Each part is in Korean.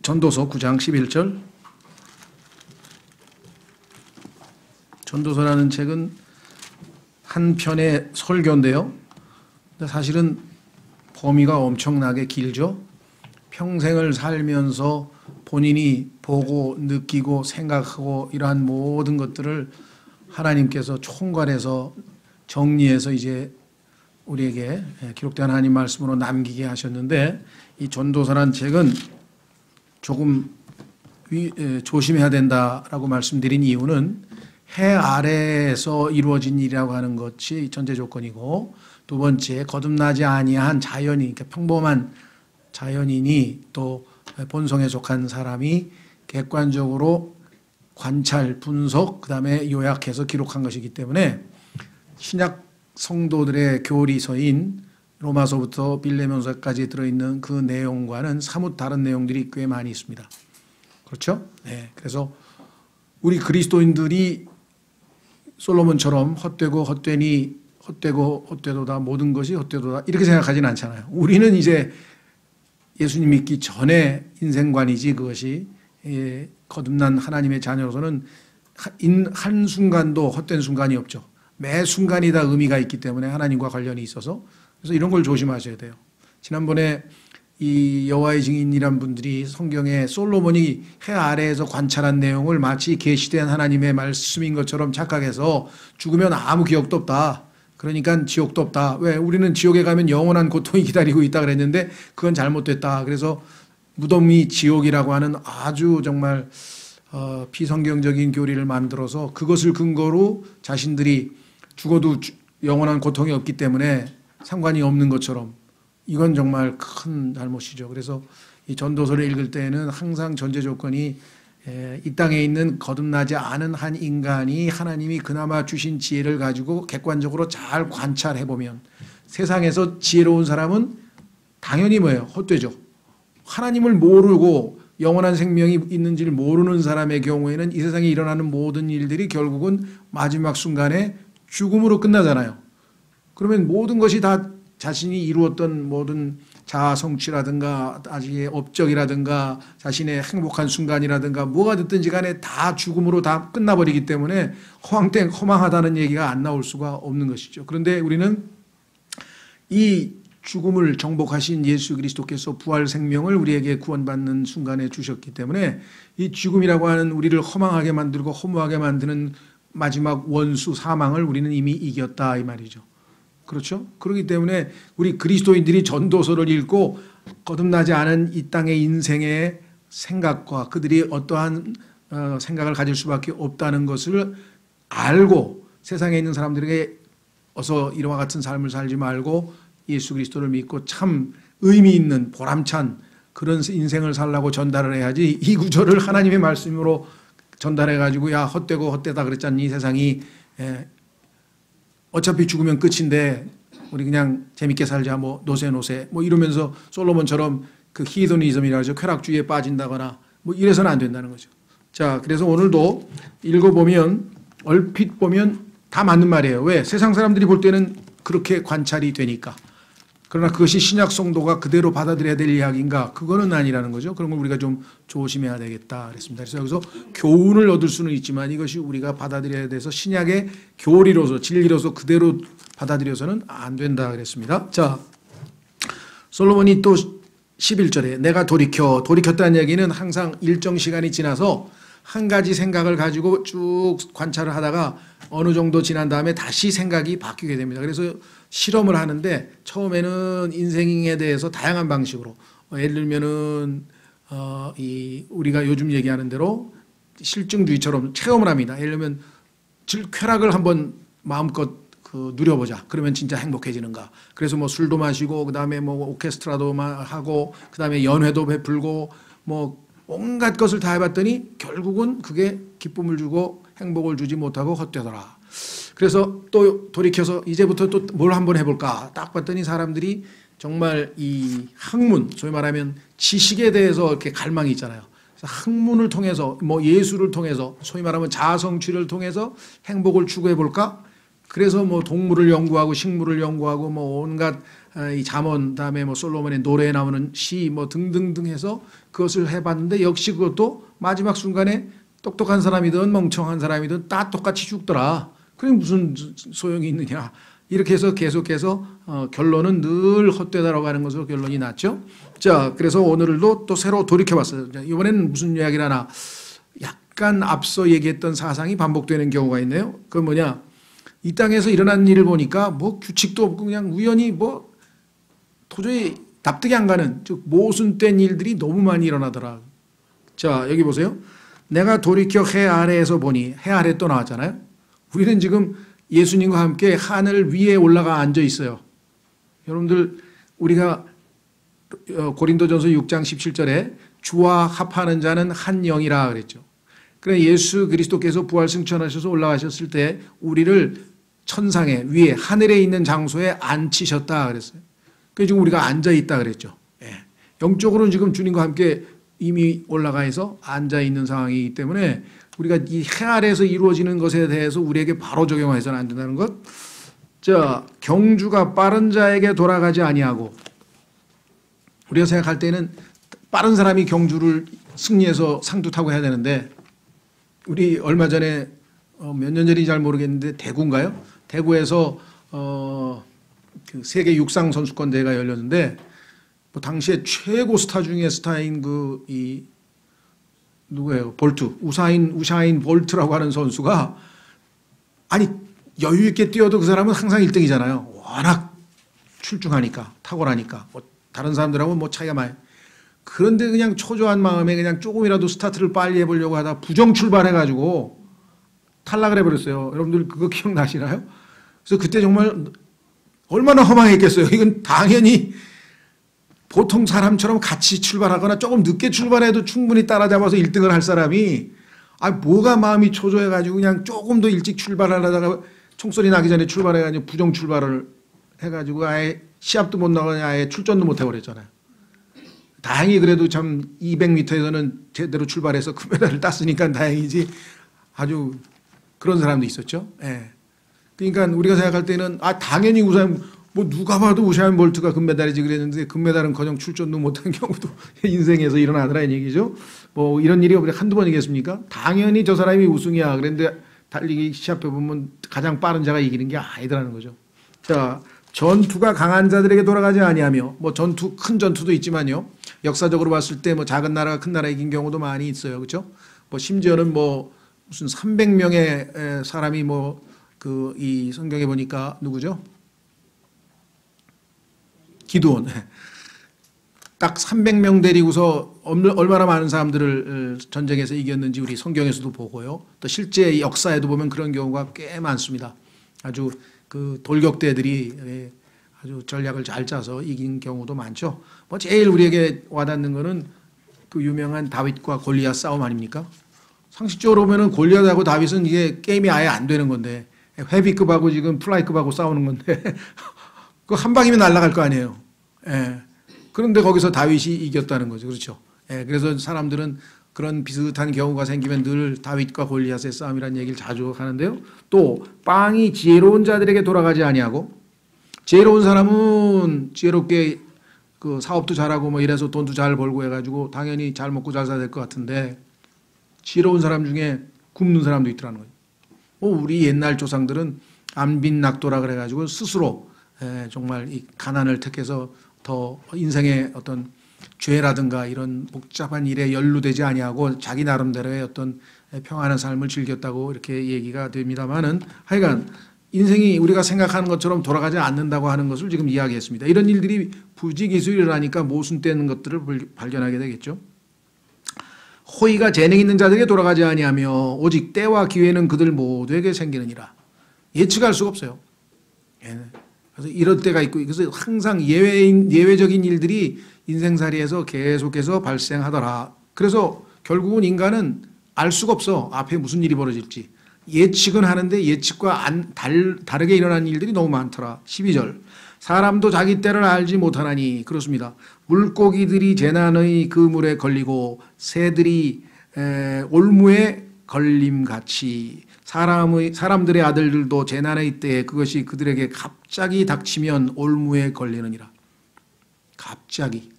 전도서 9장 11절. 전도서라는 책은 한 편의 설교인데요. 근데 사실은 범위가 엄청나게 길죠. 평생을 살면서 본인이 보고 느끼고 생각하고 이러한 모든 것들을 하나님께서 총괄해서 정리해서 이제 우리에게 기록된 하나님 말씀으로 남기게 하셨는데, 이 전도서란 책은 조금 조심해야 된다라고 말씀드린 이유는 해 아래에서 이루어진 일이라고 하는 것이 전제 조건이고, 두 번째 거듭나지 아니한 자연인, 그러니까 평범한 자연인이 또 본성에 속한 사람이 객관적으로 관찰, 분석, 그 다음에 요약해서 기록한 것이기 때문에 신약 성도들의 교리서인 로마서부터 빌레몬서까지 들어있는 그 내용과는 사뭇 다른 내용들이 꽤 많이 있습니다. 그렇죠? 네. 그래서 우리 그리스도인들이 솔로몬처럼 헛되고 헛되니 헛되고 헛되도다, 모든 것이 헛되도다 이렇게 생각하지는 않잖아요. 우리는 이제 예수님 믿기 전에 인생관이지, 그것이 거듭난 하나님의 자녀로서는 한순간도 헛된 순간이 없죠. 매 순간이 다 의미가 있기 때문에 하나님과 관련이 있어서, 그래서 이런 걸 조심하셔야 돼요. 지난번에 이 여호와의 증인이란 분들이 성경에 솔로몬이 해 아래에서 관찰한 내용을 마치 계시된 하나님의 말씀인 것처럼 착각해서 죽으면 아무 기억도 없다, 그러니까 지옥도 없다, 왜 우리는 지옥에 가면 영원한 고통이 기다리고 있다 그랬는데 그건 잘못됐다. 그래서 무덤이 지옥이라고 하는 아주 정말 비성경적인 교리를 만들어서 그것을 근거로 자신들이 죽어도 영원한 고통이 없기 때문에 상관이 없는 것처럼, 이건 정말 큰 잘못이죠. 그래서 이 전도서를 읽을 때에는 항상 전제 조건이 이 땅에 있는 거듭나지 않은 한 인간이 하나님이 그나마 주신 지혜를 가지고 객관적으로 잘 관찰해 보면, 세상에서 지혜로운 사람은 당연히 뭐예요? 헛되죠. 하나님을 모르고 영원한 생명이 있는지를 모르는 사람의 경우에는 이 세상에 일어나는 모든 일들이 결국은 마지막 순간에 죽음으로 끝나잖아요. 그러면 모든 것이 다 자신이 이루었던 모든 자아 성취라든가 자신의 업적이라든가 자신의 행복한 순간이라든가 뭐가 됐든지 간에 다 죽음으로 다 끝나버리기 때문에 허망하다는 얘기가 안 나올 수가 없는 것이죠. 그런데 우리는 이 죽음을 정복하신 예수 그리스도께서 부활 생명을 우리에게 구원받는 순간에 주셨기 때문에 이 죽음이라고 하는 우리를 허망하게 만들고 허무하게 만드는 마지막 원수 사망을 우리는 이미 이겼다 이 말이죠. 그렇죠? 그렇기 때문에 우리 그리스도인들이 전도서를 읽고 거듭나지 않은 이 땅의 인생의 생각과 그들이 어떠한 생각을 가질 수밖에 없다는 것을 알고, 세상에 있는 사람들에게 어서 이와 같은 삶을 살지 말고 예수 그리스도를 믿고 참 의미 있는 보람찬 그런 인생을 살라고 전달을 해야지, 이 구절을 하나님의 말씀으로 전달해가지고 야 헛되고 헛되다 그랬잖니, 이 세상이 어차피 죽으면 끝인데 우리 그냥 재밌게 살자, 뭐 노세 뭐 이러면서 솔로몬처럼 그 히도니즘이라고 하죠, 쾌락주의에 빠진다거나 뭐 이래서는 안 된다는 거죠. 자, 그래서 오늘도 읽어보면 얼핏 보면 다 맞는 말이에요. 왜? 세상 사람들이 볼 때는 그렇게 관찰이 되니까. 그러나 그것이 신약 성도가 그대로 받아들여야 될 이야기인가? 그거는 아니라는 거죠. 그런 걸 우리가 좀 조심해야 되겠다 그랬습니다. 그래서 여기서 교훈을 얻을 수는 있지만 이것이 우리가 받아들여야 돼서 신약의 교리로서 진리로서 그대로 받아들여서는 안 된다 그랬습니다. 자, 솔로몬이 또 11절에 내가 돌이켰다는 얘기는 항상 일정 시간이 지나서 한 가지 생각을 가지고 쭉 관찰을 하다가 어느 정도 지난 다음에 다시 생각이 바뀌게 됩니다. 그래서 실험을 하는데 처음에는 인생에 대해서 다양한 방식으로, 예를 들면은 우리가 요즘 얘기하는 대로 실증주의처럼 체험을 합니다. 예를 들면 쾌락을 한번 마음껏 누려보자. 그러면 진짜 행복해지는가. 그래서 뭐 술도 마시고 그다음에 뭐 오케스트라도 하고 그다음에 연회도 베풀고 뭐 온갖 것을 다 해봤더니 결국은 그게 기쁨을 주고 행복을 주지 못하고 헛되더라. 그래서 또 돌이켜서 이제부터 또 뭘 한번 해볼까 딱 봤더니 사람들이 정말 이 학문, 소위 말하면 지식에 대해서 이렇게 갈망이 있잖아요. 그래서 학문을 통해서 뭐 예술을 통해서 소위 말하면 자아 성취를 통해서 행복을 추구해볼까. 그래서 뭐 동물을 연구하고 식물을 연구하고 뭐 온갖 이 잠언, 다음에 뭐 솔로몬의 노래에 나오는 시 뭐 등등등 해서 그것을 해봤는데 역시 그것도 마지막 순간에 똑똑한 사람이든 멍청한 사람이든 다 똑같이 죽더라. 그게 무슨 소용이 있느냐. 이렇게 해서 계속해서 결론은 늘 헛되다라고 하는 것으로 결론이 났죠. 자, 그래서 오늘도 또 새로 돌이켜봤어요. 이번에는 무슨 이야기를 하나. 약간 앞서 얘기했던 사상이 반복되는 경우가 있네요. 그건 뭐냐. 이 땅에서 일어난 일을 보니까 뭐 규칙도 없고 그냥 우연히 뭐 도저히 납득이 안 가는, 즉 모순된 일들이 너무 많이 일어나더라. 자, 여기 보세요. 내가 돌이켜 해 아래에서 보니, 해 아래 또 나왔잖아요. 우리는 지금 예수님과 함께 하늘 위에 올라가 앉아 있어요. 여러분들 우리가 고린도전서 6장 17절에 주와 합하는 자는 한 영이라 그랬죠. 그래 예수 그리스도께서 부활 승천하셔서 올라가셨을 때 우리를 천상에 위에 하늘에 있는 장소에 앉히셨다 그랬어요. 그래서 지금 우리가 앉아 있다 그랬죠. 예. 영적으로는 지금 주님과 함께 이미 올라가 있어 앉아 있는 상황이기 때문에 우리가 이 해 아래에서 이루어지는 것에 대해서 우리에게 바로 적용해서는 안 된다는 것. 자, 경주가 빠른 자에게 돌아가지 아니하고, 우리가 생각할 때는 빠른 사람이 경주를 승리해서 상도 타고 해야 되는데, 우리 얼마 전에 몇 년 전인지 잘 모르겠는데 대구인가요? 대구에서 그 세계 육상 선수권 대회가 열렸는데 뭐 당시에 최고 스타 중에 스타인 이 누구예요? 볼트, 우사인 볼트라고 하는 선수가 아니 여유 있게 뛰어도 그 사람은 항상 1등이잖아요. 워낙 출중하니까, 탁월하니까. 뭐 다른 사람들하고 뭐 차이가 많이. 그런데 그냥 초조한 마음에 그냥 조금이라도 스타트를 빨리 해보려고 하다 부정 출발해가지고 탈락을 해버렸어요. 여러분들 그거 기억나시나요? 그래서 그때 정말 얼마나 허망했겠어요. 이건 당연히 보통 사람처럼 같이 출발하거나 조금 늦게 출발해도 충분히 따라잡아서 1등을 할 사람이 뭐가 마음이 초조해가지고 그냥 조금 더 일찍 출발하다가 총소리 나기 전에 출발해가지고 부정 출발을 해가지고 아예 시합도 못 나가냐 아예 출전도 못 해버렸잖아요. 다행히 그래도 참 200m에서는 제대로 출발해서 금메달을 땄으니까 다행이지 아주 그런 사람도 있었죠. 예. 그러니까 우리가 생각할 때는 당연히 뭐 누가 봐도 우사인 볼트가 금메달이지 그랬는데 금메달은커녕 출전도 못한 경우도 인생에서 일어나더라 이 얘기죠. 뭐 이런 일이 한두 번이겠습니까? 당연히 저 사람이 우승이야. 그런데 달리기 시합해 보면 가장 빠른 자가 이기는 게 아니더라는 거죠. 자, 전투가 강한 자들에게 돌아가지 아니하며 뭐 큰 전투도 있지만요. 역사적으로 봤을 때 뭐 작은 나라가 큰 나라 이긴 경우도 많이 있어요. 그렇죠? 뭐 심지어는 뭐 무슨 300명의 사람이 뭐 이 성경에 보니까 누구죠? 기드온. 딱 300명 데리고서 얼마나 많은 사람들을 전쟁에서 이겼는지 우리 성경에서도 보고요. 또 실제 역사에도 보면 그런 경우가 꽤 많습니다. 아주 그 돌격대들이 아주 전략을 잘 짜서 이긴 경우도 많죠. 뭐 제일 우리에게 와닿는 거는 그 유명한 다윗과 골리앗 싸움 아닙니까? 상식적으로 보면은 골리앗하고 다윗은 이게 게임이 아예 안 되는 건데 헤비급하고 지금 플라이급하고 싸우는 건데 그 한 방이면 날아갈 거 아니에요. 예. 그런데 거기서 다윗이 이겼다는 거죠. 그렇죠. 예. 그래서 사람들은 그런 비슷한 경우가 생기면 늘 다윗과 골리앗의 싸움이라는 얘기를 자주 하는데요. 또 빵이 지혜로운 자들에게 돌아가지 아니하고, 지혜로운 사람은 지혜롭게 그 사업도 잘하고 뭐 이래서 돈도 잘 벌고 해가지고 당연히 잘 먹고 잘 살아야 될 것 같은데, 지혜로운 사람 중에 굶는 사람도 있더라는 거죠. 우리 옛날 조상들은 안빈낙도라 그래가지고 스스로 정말 이 가난을 택해서 더 인생의 어떤 죄라든가 이런 복잡한 일에 연루되지 아니하고 자기 나름대로의 어떤 평안한 삶을 즐겼다고 이렇게 얘기가 됩니다만은, 하여간 인생이 우리가 생각하는 것처럼 돌아가지 않는다고 하는 것을 지금 이야기했습니다. 이런 일들이 부지기수로 일어나니까 모순되는 것들을 발견하게 되겠죠. 호의가 재능 있는 자들에게 돌아가지 아니하며 오직 때와 기회는 그들 모두에게 생기느니라. 예측할 수가 없어요. 그래서 이럴 때가 있고, 그래서 항상 예외적인 일들이 인생살이에서 계속해서 발생하더라. 그래서 결국은 인간은 알 수가 없어. 앞에 무슨 일이 벌어질지. 예측은 하는데 예측과 다르게 일어나는 일들이 너무 많더라. 12절. 사람도 자기 때를 알지 못하나니. 그렇습니다. 물고기들이 재난의 그 물에 걸리고 새들이 올무에 걸림같이 사람들의 아들들도 재난의 때에 그것이 그들에게 갑자기 닥치면 올무에 걸리느니라. 갑자기.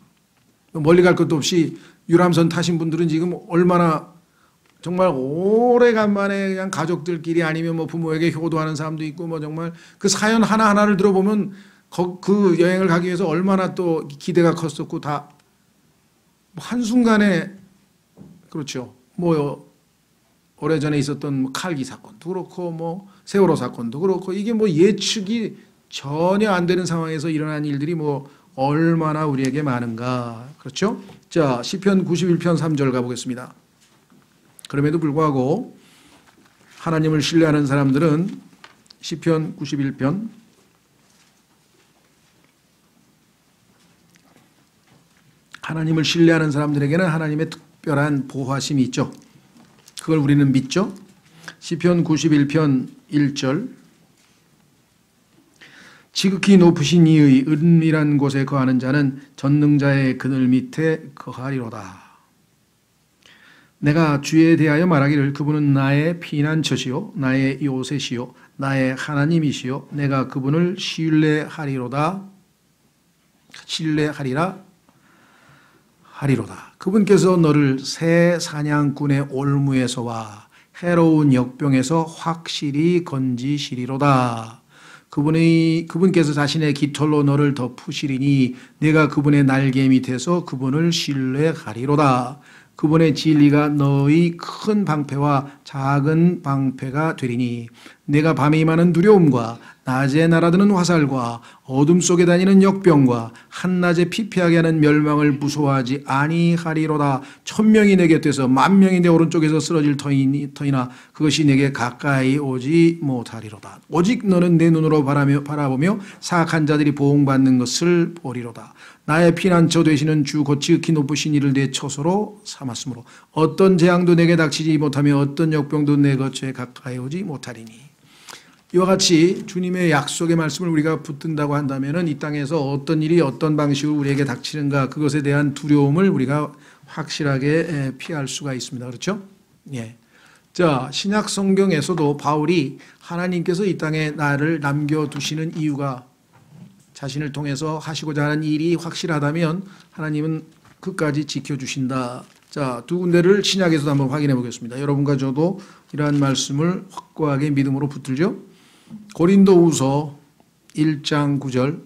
멀리 갈 것도 없이 유람선 타신 분들은 지금 얼마나 정말 오래간만에 그냥 가족들끼리 아니면 뭐 부모에게 효도하는 사람도 있고 뭐 정말 그 사연 하나하나를 들어보면 그 여행을 가기 위해서 얼마나 또 기대가 컸었고 다 한순간에 그렇죠. 뭐 오래전에 있었던 뭐 칼기 사건도 그렇고 뭐 세월호 사건도 그렇고 이게 뭐 예측이 전혀 안 되는 상황에서 일어난 일들이 뭐 얼마나 우리에게 많은가. 그렇죠? 자, 시편 91편 3절 가보겠습니다. 그럼에도 불구하고 하나님을 신뢰하는 사람들은 시편 91편 하나님을 신뢰하는 사람들에게는 하나님의 특별한 보호하심이 있죠. 그걸 우리는 믿죠. 시편 91편 1절 지극히 높으신 이의 은밀한 곳에 거하는 자는 전능자의 그늘 밑에 거하리로다. 내가 주에 대하여 말하기를 그분은 나의 피난처시요 나의 요새시요 나의 하나님이시요 내가 그분을 신뢰하리로다. 신뢰하리라 하리로다. 그분께서 너를 새 사냥꾼의 올무에서와 해로운 역병에서 확실히 건지시리로다. 그분께서 자신의 깃털로 너를 덮으시리니 내가 그분의 날개 밑에서 그분을 신뢰하리로다. 그분의 진리가 너의 큰 방패와 작은 방패가 되리니 내가 밤에 임하는 두려움과 낮에 날아드는 화살과 어둠 속에 다니는 역병과 한낮에 피폐하게 하는 멸망을 무서워하지 아니하리로다. 1000명이 내 곁에서 10,000명이 내 오른쪽에서 쓰러질 터이나 그것이 내게 가까이 오지 못하리로다. 오직 너는 내 눈으로 바라보며 사악한 자들이 보응받는 것을 보리로다. 나의 피난처 되시는 주 곧 지극히 높으신 이를 내 처소로 삼았으므로 어떤 재앙도 내게 닥치지 못하며 어떤 역병도 내 거처에 가까이 오지 못하리니. 이와 같이 주님의 약속의 말씀을 우리가 붙든다고 한다면 이 땅에서 어떤 일이 어떤 방식으로 우리에게 닥치는가 그것에 대한 두려움을 우리가 확실하게 피할 수가 있습니다. 그렇죠? 예. 자, 신약 성경에서도 바울이 하나님께서 이 땅에 나를 남겨두시는 이유가 자신을 통해서 하시고자 하는 일이 확실하다면 하나님은 끝까지 지켜주신다. 자, 두 군데를 신약에서도 한번 확인해 보겠습니다. 여러분과 저도 이러한 말씀을 확고하게 믿음으로 붙들죠. 고린도후서 1장 9절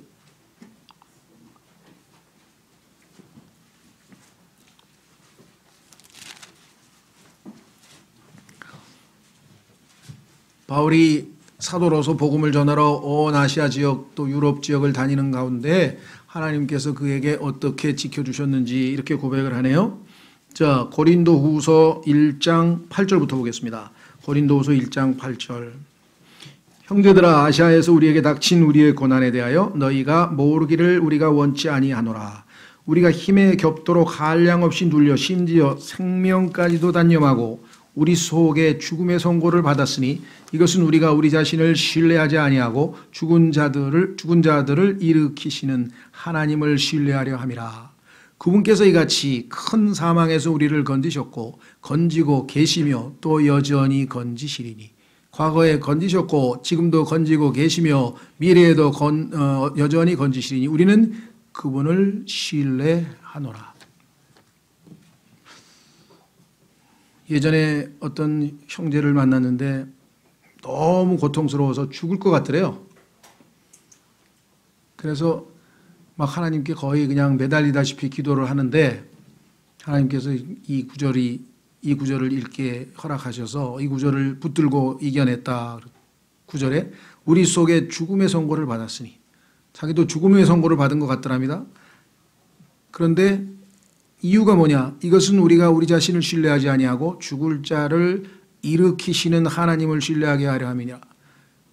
바울이 사도로서 복음을 전하러 온 아시아 지역 또 유럽 지역을 다니는 가운데 하나님께서 그에게 어떻게 지켜주셨는지 이렇게 고백을 하네요. 자, 고린도후서 1장 8절부터 보겠습니다. 고린도후서 1장 8절 형제들아 아시아에서 우리에게 닥친 우리의 고난에 대하여 너희가 모르기를 우리가 원치 아니하노라. 우리가 힘에 겹도록 한량없이 눌려 심지어 생명까지도 단념하고 우리 속에 죽음의 선고를 받았으니 이것은 우리가 우리 자신을 신뢰하지 아니하고 죽은 자들을 일으키시는 하나님을 신뢰하려 함이라. 그분께서 이같이 큰 사망에서 우리를 건지셨고 건지고 계시며 또 여전히 건지시리니 과거에 건지셨고 지금도 건지고 계시며 미래에도 여전히 건지시리니 우리는 그분을 신뢰하노라. 예전에 어떤 형제를 만났는데 너무 고통스러워서 죽을 것 같더래요. 그래서 막 하나님께 거의 그냥 매달리다시피 기도를 하는데 하나님께서 이 구절을 읽게 허락하셔서 이 구절을 붙들고 이겨냈다. 9절에 우리 속에 죽음의 선고를 받았으니 자기도 죽음의 선고를 받은 것 같더랍니다. 그런데 이유가 뭐냐? 이것은 우리가 우리 자신을 신뢰하지 아니하고 죽을 자를 일으키시는 하나님을 신뢰하게 하려 함이냐.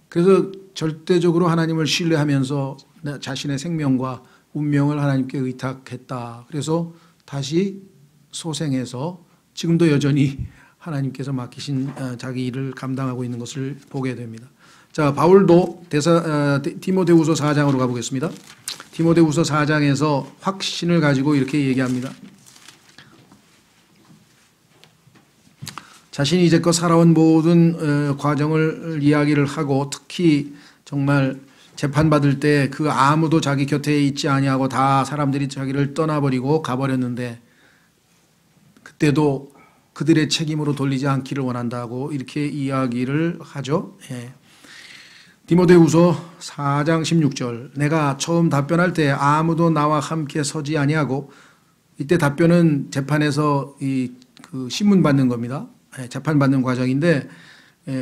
그래서 절대적으로 하나님을 신뢰하면서 자신의 생명과 운명을 하나님께 의탁했다. 그래서 다시 소생해서 지금도 여전히 하나님께서 맡기신 자기 일을 감당하고 있는 것을 보게 됩니다. 자, 바울도 디모데후서 4장으로 가보겠습니다. 디모데후서 4장에서 확신을 가지고 이렇게 얘기합니다. 자신이 이제껏 살아온 모든 과정을 이야기를 하고 특히 정말 재판받을 때 그 아무도 자기 곁에 있지 아니하고 다 사람들이 자기를 떠나버리고 가버렸는데 그때도 그들의 책임으로 돌리지 않기를 원한다고 이렇게 이야기를 하죠. 예. 디모데후서 4장 16절 내가 처음 답변할 때 아무도 나와 함께 서지 아니하고 이때 답변은 재판에서 그 신문 받는 겁니다. 예, 재판 받는 과정인데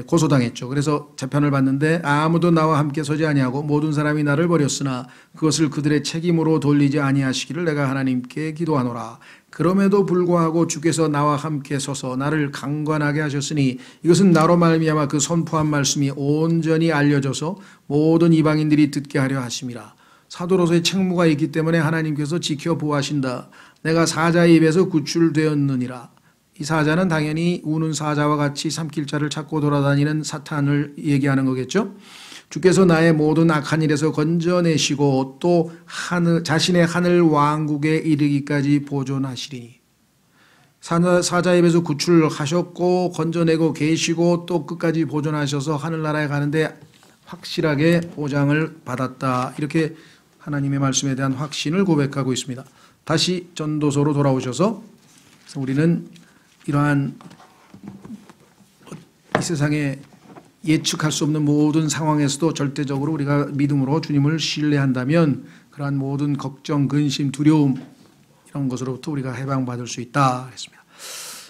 고소당했죠. 그래서 재판을 받는데 아무도 나와 함께 서지 아니하고 모든 사람이 나를 버렸으나 그것을 그들의 책임으로 돌리지 아니하시기를 내가 하나님께 기도하노라. 그럼에도 불구하고 주께서 나와 함께 서서 나를 강권하게 하셨으니 이것은 나로 말미암아 그 선포한 말씀이 온전히 알려져서 모든 이방인들이 듣게 하려 하심이라. 사도로서의 책무가 있기 때문에 하나님께서 지켜보아신다. 내가 사자의 입에서 구출되었느니라. 이 사자는 당연히 우는 사자와 같이 삼킬 자를 찾고 돌아다니는 사탄을 얘기하는 거겠죠. 주께서 나의 모든 악한 일에서 건져내시고 또 자신의 하늘 왕국에 이르기까지 보존하시리니. 사자의 입에서 구출하셨고 건져내고 계시고 또 끝까지 보존하셔서 하늘나라에 가는데 확실하게 보장을 받았다. 이렇게 하나님의 말씀에 대한 확신을 고백하고 있습니다. 다시 전도서로 돌아오셔서 우리는 이러한 이 세상에 예측할 수 없는 모든 상황에서도 절대적으로 우리가 믿음으로 주님을 신뢰한다면 그러한 모든 걱정, 근심, 두려움 이런 것으로부터 우리가 해방받을 수 있다 했습니다.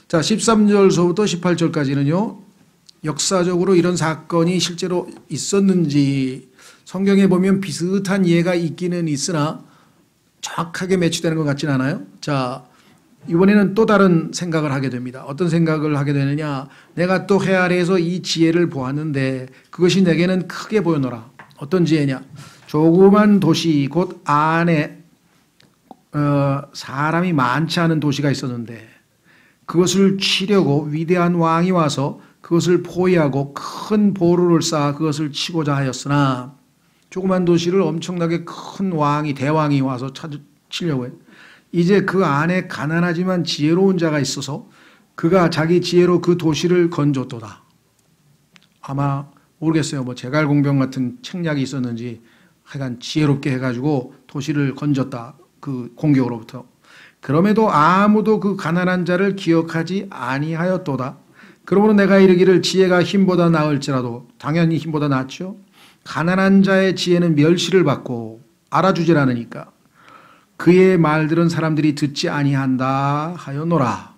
자, 13절서부터 18절까지는요. 역사적으로 이런 사건이 실제로 있었는지 성경에 보면 비슷한 예가 있기는 있으나 정확하게 매치되는 것 같지는 않아요. 자, 이번에는 또 다른 생각을 하게 됩니다. 어떤 생각을 하게 되느냐. 내가 또 해 아래에서 이 지혜를 보았는데 그것이 내게는 크게 보여노라. 어떤 지혜냐. 조그만 도시 곧 안에 사람이 많지 않은 도시가 있었는데 그것을 치려고 위대한 왕이 와서 그것을 포위하고 큰 보루를 쌓아 그것을 치고자 하였으나 조그만 도시를 엄청나게 큰 왕이 대왕이 와서 치려고 해요. 이제 그 안에 가난하지만 지혜로운 자가 있어서 그가 자기 지혜로 그 도시를 건졌도다. 아마 모르겠어요. 뭐 제갈공병 같은 책략이 있었는지 하여간 지혜롭게 해가지고 도시를 건졌다. 그 공격으로부터. 그럼에도 아무도 그 가난한 자를 기억하지 아니하였도다. 그러므로 내가 이르기를 지혜가 힘보다 나을지라도 당연히 힘보다 낫죠. 가난한 자의 지혜는 멸시를 받고 알아주질 않으니까. 그의 말들은 사람들이 듣지 아니한다 하여노라.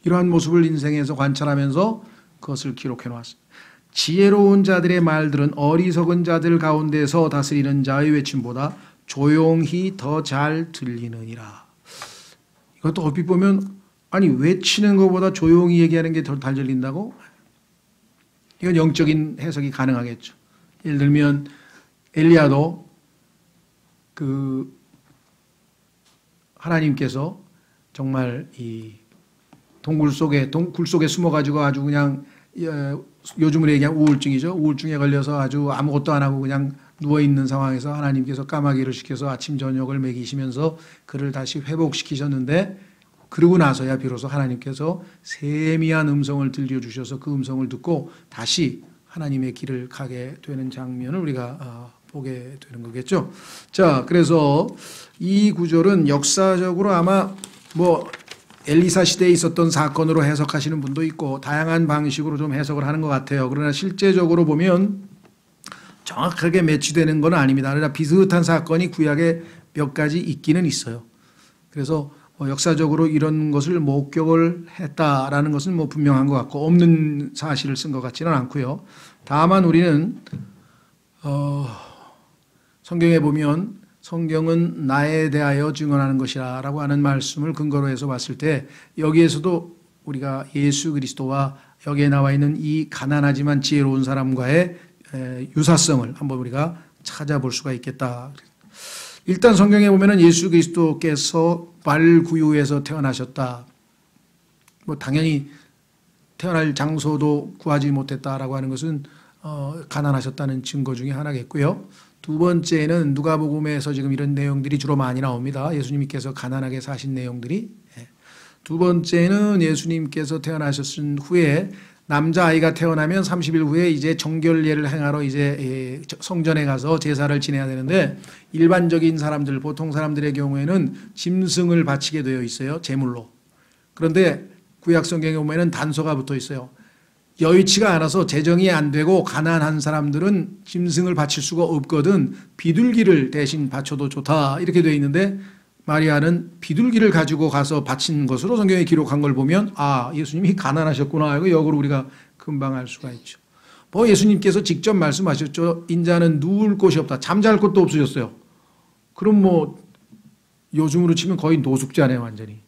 이러한 모습을 인생에서 관찰하면서 그것을 기록해 놓았습니다. 지혜로운 자들의 말들은 어리석은 자들 가운데서 다스리는 자의 외침보다 조용히 더 잘 들리느니라. 이것도 얼핏 보면 아니 외치는 것보다 조용히 얘기하는 게 더 잘 들린다고? 이건 영적인 해석이 가능하겠죠. 예를 들면 엘리야도 하나님께서 정말 이 굴 속에 숨어가지고 아주 그냥 요즘으로 얘기하면 우울증이죠. 우울증에 걸려서 아주 아무것도 안 하고 그냥 누워있는 상황에서 하나님께서 까마귀를 시켜서 아침 저녁을 먹이시면서 그를 다시 회복시키셨는데 그러고 나서야 비로소 하나님께서 세미한 음성을 들려주셔서 그 음성을 듣고 다시 하나님의 길을 가게 되는 장면을 우리가 보게 되는 거겠죠. 자, 그래서 이 구절은 역사적으로 아마 뭐 엘리사 시대에 있었던 사건으로 해석하시는 분도 있고 다양한 방식으로 좀 해석을 하는 것 같아요. 그러나 실제적으로 보면 정확하게 매치되는 건 아닙니다. 그러나 비슷한 사건이 구약에 몇 가지 있기는 있어요. 그래서 역사적으로 이런 것을 목격을 했다라는 것은 뭐 분명한 것 같고 없는 사실을 쓴 것 같지는 않고요. 다만 우리는 성경에 보면 성경은 나에 대하여 증언하는 것이라 라고 하는 말씀을 근거로 해서 봤을 때 여기에서도 우리가 예수 그리스도와 여기에 나와 있는 이 가난하지만 지혜로운 사람과의 유사성을 한번 우리가 찾아볼 수가 있겠다. 일단 성경에 보면은 예수 그리스도께서 발구유에서 태어나셨다. 뭐 당연히 태어날 장소도 구하지 못했다라고 하는 것은 가난하셨다는 증거 중에 하나겠고요. 두 번째는 누가복음에서 지금 이런 내용들이 주로 많이 나옵니다. 예수님께서 가난하게 사신 내용들이. 두 번째는 예수님께서 태어나셨은 후에 남자아이가 태어나면 30일 후에 이제 정결례를 행하러 이제 성전에 가서 제사를 지내야 되는데 일반적인 사람들, 보통 사람들의 경우에는 짐승을 바치게 되어 있어요. 제물로. 그런데 구약 성경에 보면은 단서가 붙어 있어요. 여의치가 않아서 재정이 안 되고 가난한 사람들은 짐승을 바칠 수가 없거든 비둘기를 대신 바쳐도 좋다 이렇게 되어 있는데 마리아는 비둘기를 가지고 가서 바친 것으로 성경에 기록한 걸 보면 아 예수님이 가난하셨구나 이거 역으로 우리가 금방 알 수가 있죠. 뭐 예수님께서 직접 말씀하셨죠. 인자는 누울 곳이 없다. 잠잘 곳도 없으셨어요. 그럼 뭐 요즘으로 치면 거의 노숙자네요 완전히.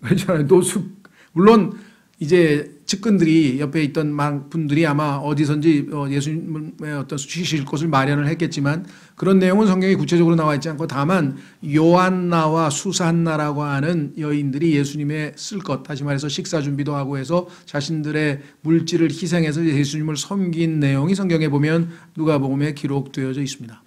그렇잖아요. 노숙. 물론 이제 측근들이 옆에 있던 분들이 아마 어디선지 예수님의 어떤 쉬실 곳을 마련을 했겠지만 그런 내용은 성경에 구체적으로 나와 있지 않고 다만 요한나와 수산나라고 하는 여인들이 예수님의 쓸 것, 다시 말해서 식사 준비도 하고 해서 자신들의 물질을 희생해서 예수님을 섬긴 내용이 성경에 보면 누가복음에 기록되어져 있습니다.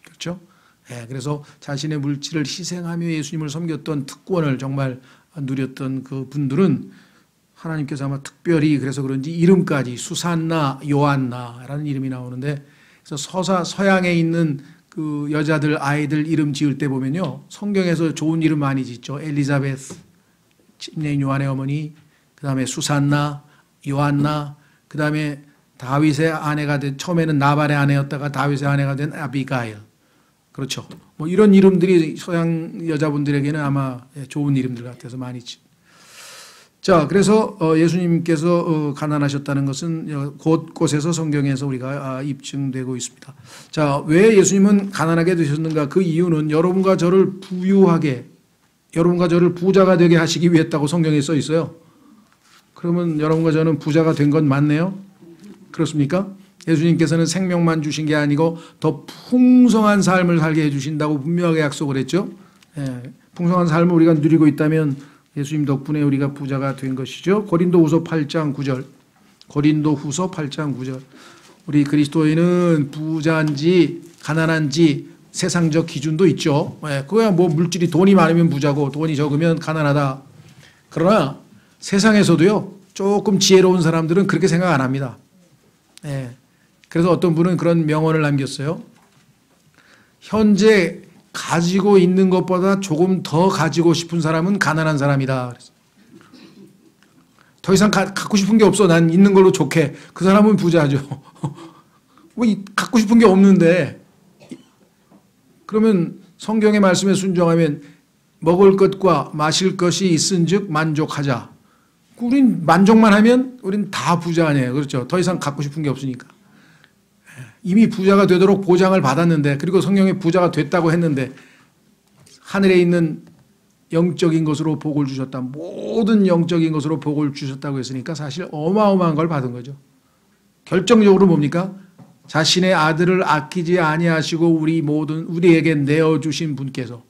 그렇죠? 네, 그래서 자신의 물질을 희생하며 예수님을 섬겼던 특권을 정말 누렸던 그 분들은 하나님께서 아마 특별히 그래서 그런지 이름까지 수산나, 요한나라는 이름이 나오는데 그래서 서양에 있는 그 여자들 아이들 이름 지을 때 보면요 성경에서 좋은 이름 많이 짓죠. 엘리자베스, 침례인 요한의 어머니, 그 다음에 수산나, 요한나, 그 다음에 다윗의 아내가 된 처음에는 나발의 아내였다가 다윗의 아내가 된 아비가일. 그렇죠. 뭐 이런 이름들이 서양 여자분들에게는 아마 좋은 이름들 같아서 많이 짓죠. 자, 그래서 예수님께서 가난하셨다는 것은 곳곳에서 성경에서 우리가 입증되고 있습니다. 자, 왜 예수님은 가난하게 되셨는가? 그 이유는 여러분과 저를 부유하게, 여러분과 저를 부자가 되게 하시기 위했다고 성경에 써 있어요. 그러면 여러분과 저는 부자가 된 건 맞네요? 그렇습니까? 예수님께서는 생명만 주신 게 아니고 더 풍성한 삶을 살게 해주신다고 분명하게 약속을 했죠. 예, 풍성한 삶을 우리가 누리고 있다면 예수님 덕분에 우리가 부자가 된 것이죠. 고린도후서 8장 9절. 고린도후서 8장 9절. 우리 그리스도인은 부자인지 가난한지 세상적 기준도 있죠. 예, 그거야 뭐 물질이 돈이 많으면 부자고 돈이 적으면 가난하다. 그러나 세상에서도요. 조금 지혜로운 사람들은 그렇게 생각 안 합니다. 예. 그래서 어떤 분은 그런 명언을 남겼어요. 현재 가지고 있는 것보다 조금 더 가지고 싶은 사람은 가난한 사람이다. 그래서 더 이상 갖고 싶은 게 없어. 난 있는 걸로 좋게. 그 사람은 부자죠. 왜 갖고 싶은 게 없는데 그러면 성경의 말씀에 순종하면 먹을 것과 마실 것이 있은즉 만족하자. 우린 만족만 하면 우린 다 부자 아니에요. 그렇죠. 더 이상 갖고 싶은 게 없으니까. 이미 부자가 되도록 보장을 받았는데 그리고 성경에 부자가 됐다고 했는데 하늘에 있는 영적인 것으로 복을 주셨다. 모든 영적인 것으로 복을 주셨다고 했으니까 사실 어마어마한 걸 받은 거죠. 결정적으로 뭡니까? 자신의 아들을 아끼지 아니하시고 우리에게 내어주신 분께서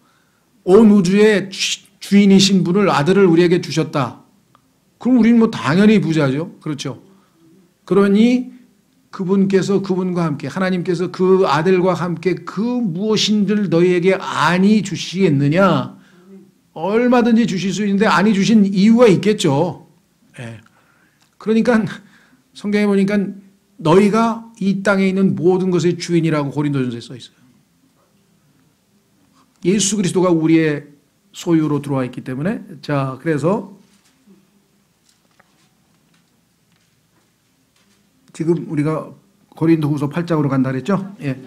온 우주의 주인이신 분을 아들을 우리에게 주셨다. 그럼 우리는 뭐 당연히 부자죠. 그렇죠. 그러니 그분께서 그분과 함께 하나님께서 그 아들과 함께 그 무엇인들 너희에게 아니 주시겠느냐. 얼마든지 주실 수 있는데 아니 주신 이유가 있겠죠. 네. 그러니까 성경에 보니까 너희가 이 땅에 있는 모든 것의 주인이라고 고린도전서에 써 있어요. 예수 그리스도가 우리의 소유로 들어와 있기 때문에 자 그래서 지금 우리가 고린도후서 8장으로 간다 그랬죠? 예.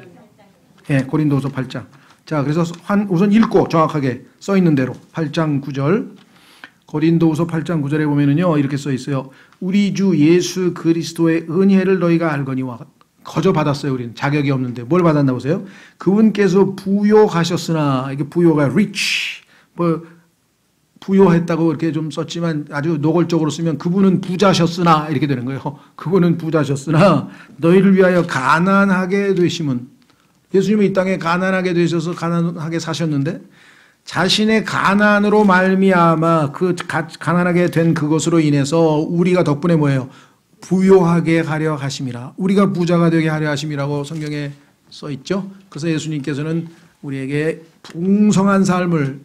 예, 고린도후서 8장. 자, 그래서 우선 읽고 정확하게 써 있는 대로 8장 9절. 고린도후서 8장 9절에 보면은요. 이렇게 써 있어요. 우리 주 예수 그리스도의 은혜를 너희가 알거니와 거저 받았어요. 우리는 자격이 없는데 뭘 받았나 보세요. 그분께서 부요하셨으나 이게 부요가 rich 뭐 부요했다고 이렇게 좀 썼지만 아주 노골적으로 쓰면 그분은 부자셨으나 이렇게 되는 거예요. 그분은 부자셨으나 너희를 위하여 가난하게 되심은 예수님은 이 땅에 가난하게 되셔서 가난하게 사셨는데 자신의 가난으로 말미암아 그 가난하게 된 그것으로 인해서 우리가 덕분에 뭐예요? 부요하게 하려 하심이라. 우리가 부자가 되게 하려 하심이라고 성경에 써 있죠. 그래서 예수님께서는 우리에게 풍성한 삶을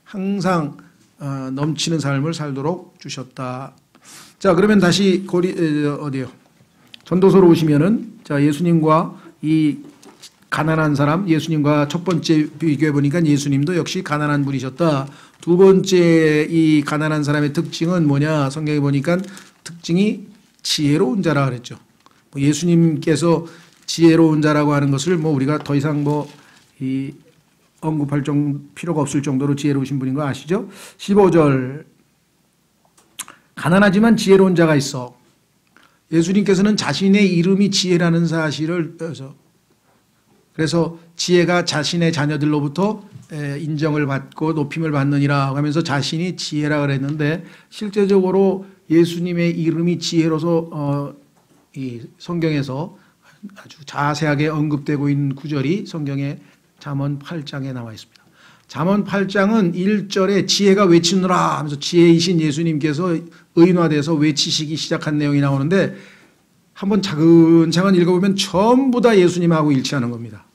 항상 넘치는 삶을 살도록 주셨다. 자, 그러면 다시 어디요? 전도서로 오시면은 자, 예수님과 이 가난한 사람, 예수님과 첫 번째 비교해 보니까 예수님도 역시 가난한 분이셨다. 두 번째 이 가난한 사람의 특징은 뭐냐? 성경에 보니까 특징이 지혜로운 자라 그랬죠. 예수님께서 지혜로운 자라고 하는 것을 우리가 더 이상 이 언급할 필요가 없을 정도로 지혜로우신 분인 거 아시죠? 15절. 가난하지만 지혜로운 자가 있어. 예수님께서는 자신의 이름이 지혜라는 사실을 그래서 지혜가 자신의 자녀들로부터 인정을 받고 높임을 받느니라 하면서 자신이 지혜라 그랬는데 실제적으로 예수님의 이름이 지혜로서 이 성경에서 아주 자세하게 언급되고 있는 구절이 성경의 잠언 8장에 나와 있습니다. 잠언 8장은 1절에 지혜가 외치느라 하면서 지혜이신 예수님께서 의인화돼서 외치시기 시작한 내용이 나오는데 한번 차근차근 읽어보면 전부 다 예수님하고 일치하는 겁니다.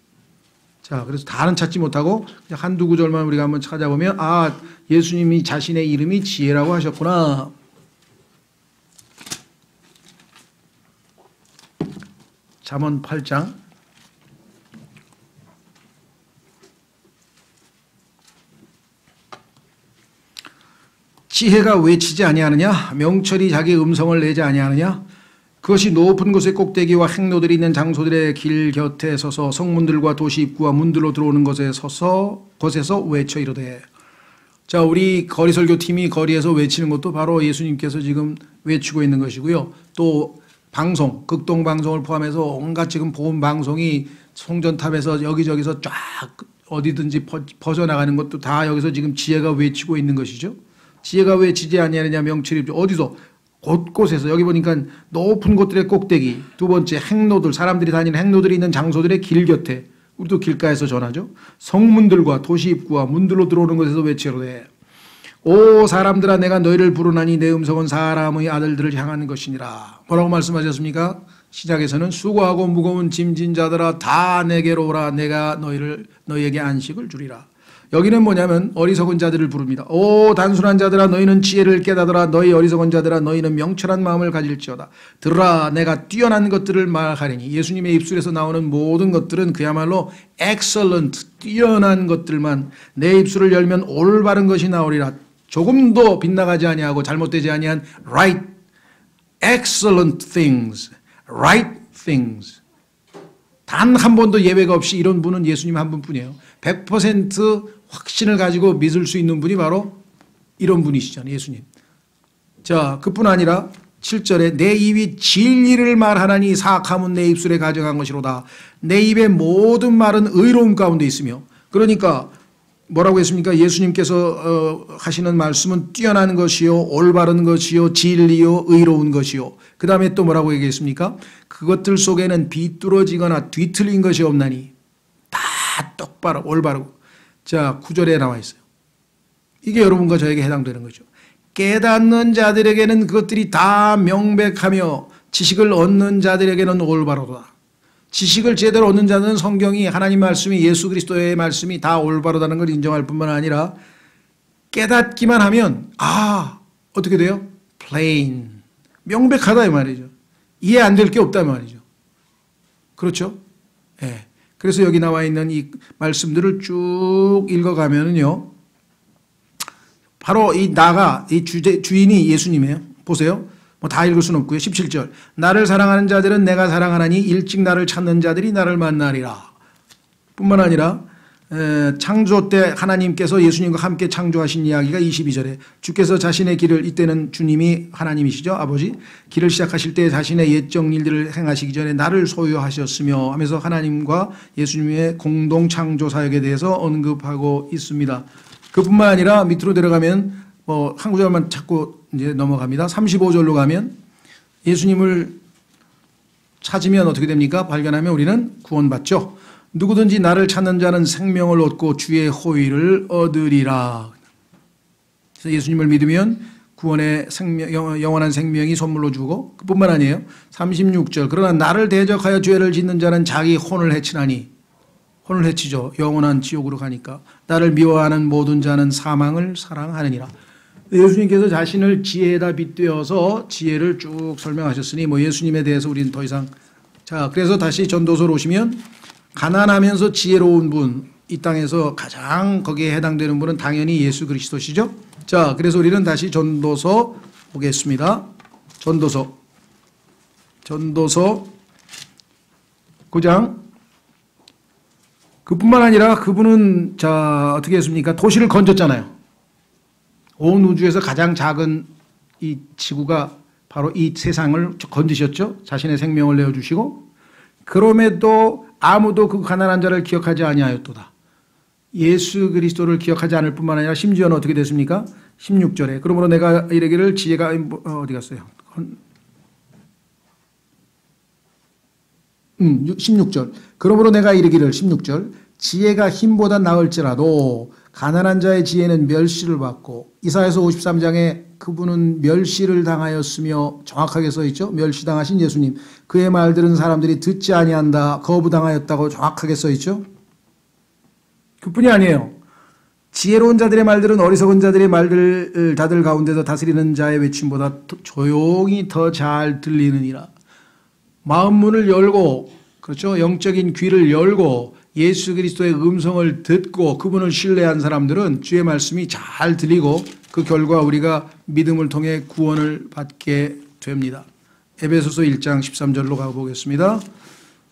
자, 그래서 다는 찾지 못하고 그냥 한두 구절만 우리가 한번 찾아보면 예수님이 자신의 이름이 지혜라고 하셨구나. 잠언 8장 지혜가 외치지 아니하느냐? 명철이 자기 음성을 내지 아니하느냐? 그것이 높은 곳의 꼭대기와 행로들이 있는 장소들의 길 곁에 서서 성문들과 도시 입구와 문들로 들어오는 곳에서 외쳐 이르되. 자, 우리 거리설교팀이 거리에서 외치는 것도 바로 예수님께서 지금 외치고 있는 것이고요. 또 방송, 극동방송을 포함해서 온갖 지금 보험 방송이 송전탑에서 여기저기서 쫙 어디든지 퍼져나가는 것도 다 여기서 지금 지혜가 외치고 있는 것이죠. 지혜가 외치지 아니하느냐 명철이 어디서 곳곳에서 여기 보니까 높은 곳들의 꼭대기, 두 번째 행로들, 사람들이 다니는 행로들이 있는 장소들의 길 곁에, 우리도 길가에서 전하죠. 성문들과 도시 입구와 문들로 들어오는 곳에서 외치로되 오 사람들아 내가 너희를 부르나니 내 음성은 사람의 아들들을 향하는 것이니라. 뭐라고 말씀하셨습니까? 시작에서는 수고하고 무거운 짐진 자들아 다 내게로 오라. 내가 너희에게 안식을 주리라. 여기는 뭐냐면 어리석은 자들을 부릅니다. 오 단순한 자들아 너희는 지혜를 깨닫으라. 너희 어리석은 자들아 너희는 명철한 마음을 가질지어다. 들으라 내가 뛰어난 것들을 말하리니. 예수님의 입술에서 나오는 모든 것들은 그야말로 excellent 뛰어난 것들만, 내 입술을 열면 올바른 것이 나오리라. 조금도 빗나가지 아니하고 잘못되지 아니한 right, excellent things, right things. 단 한 번도 예외가 없이 이런 분은 예수님 한 분뿐이에요. 100% 확신을 가지고 믿을 수 있는 분이 바로 이런 분이시잖아요. 예수님. 자, 그뿐 아니라 7절에 내 입이 진리를 말하나니 사악함은 내 입술에 가져간 것이로다. 내 입의 모든 말은 의로움 가운데 있으며. 그러니까 뭐라고 했습니까? 예수님께서 하시는 말씀은 뛰어난 것이요 올바른 것이요 진리요 의로운 것이요. 그 다음에 또 뭐라고 얘기했습니까? 그것들 속에는 비뚤어지거나 뒤틀린 것이 없나니 다 똑바로 올바르고. 자, 9절에 나와 있어요. 이게 여러분과 저에게 해당되는 거죠. 깨닫는 자들에게는 그것들이 다 명백하며 지식을 얻는 자들에게는 올바르다. 지식을 제대로 얻는 자는 성경이, 하나님 말씀이, 예수 그리스도의 말씀이 다 올바르다는 걸 인정할 뿐만 아니라 깨닫기만 하면 어떻게 돼요? plain, 명백하다 이 말이죠. 이해 안 될 게 없다 이 말이죠. 그렇죠? 예. 그래서 여기 나와 있는 이 말씀들을 쭉 읽어가면은요, 바로 이 주인이 예수님이에요. 보세요. 다 읽을 수는 없고요. 17절 나를 사랑하는 자들은 내가 사랑하나니 일찍 나를 찾는 자들이 나를 만나리라. 뿐만 아니라 창조 때 하나님께서 예수님과 함께 창조하신 이야기가 22절에 주께서 자신의 길을, 이때는 주님이 하나님이시죠. 아버지 길을 시작하실 때 자신의 옛적 일들을 행하시기 전에 나를 소유하셨으며 하면서 하나님과 예수님의 공동 창조 사역에 대해서 언급하고 있습니다. 그뿐만 아니라 밑으로 내려가면 한 구절만 찾고 이제 넘어갑니다. 35절로 가면 예수님을 찾으면 어떻게 됩니까? 발견하면 우리는 구원받죠. 누구든지 나를 찾는 자는 생명을 얻고 주의 호의를 얻으리라. 그래서 예수님을 믿으면 구원의 영원한 생명이 선물로 주고, 그뿐만 아니에요. 36절 그러나 나를 대적하여 죄를 짓는 자는 자기 혼을 해치나니. 혼을 해치죠. 영원한 지옥으로 가니까. 나를 미워하는 모든 자는 사망을 사랑하느니라. 예수님께서 자신을 지혜에다 빗대어서 지혜를 쭉 설명하셨으니 뭐 예수님에 대해서 우리는 더 이상. 자, 그래서 다시 전도서로 오시면 가난하면서 지혜로운 분, 이 땅에서 가장 거기에 해당되는 분은 당연히 예수 그리스도시죠. 자, 그래서 우리는 다시 전도서 보겠습니다. 전도서 9장. 그뿐만 아니라 그분은 자 어떻게 했습니까? 도시를 건졌잖아요. 온 우주에서 가장 작은 이 지구가 바로 이 세상을 건지셨죠. 자신의 생명을 내어주시고 그럼에도 아무도 그 가난한 자를 기억하지 아니하였도다. 예수 그리스도를 기억하지 않을 뿐만 아니라 심지어는 어떻게 됐습니까? 16절에 그러므로 내가 이르기를 지혜가 어디 갔어요? 16절. 그러므로 내가 이르기를 16절. 지혜가 힘보다 나을지라도 가난한 자의 지혜는 멸시를 받고 이사야서 53장에 그분은 멸시를 당하였으며 정확하게 써있죠. 멸시당하신 예수님. 그의 말들은 사람들이 듣지 아니한다. 거부당하였다고 정확하게 써있죠. 그뿐이 아니에요. 지혜로운 자들의 말들은 어리석은 자들의 말들 다들 가운데서 다스리는 자의 외침보다 조용히 더 잘 들리느니라. 마음 문을 열고 그렇죠. 영적인 귀를 열고 예수 그리스도의 음성을 듣고 그분을 신뢰한 사람들은 주의 말씀이 잘 들리고 그 결과 우리가 믿음을 통해 구원을 받게 됩니다. 에베소서 1장 13절로 가보겠습니다.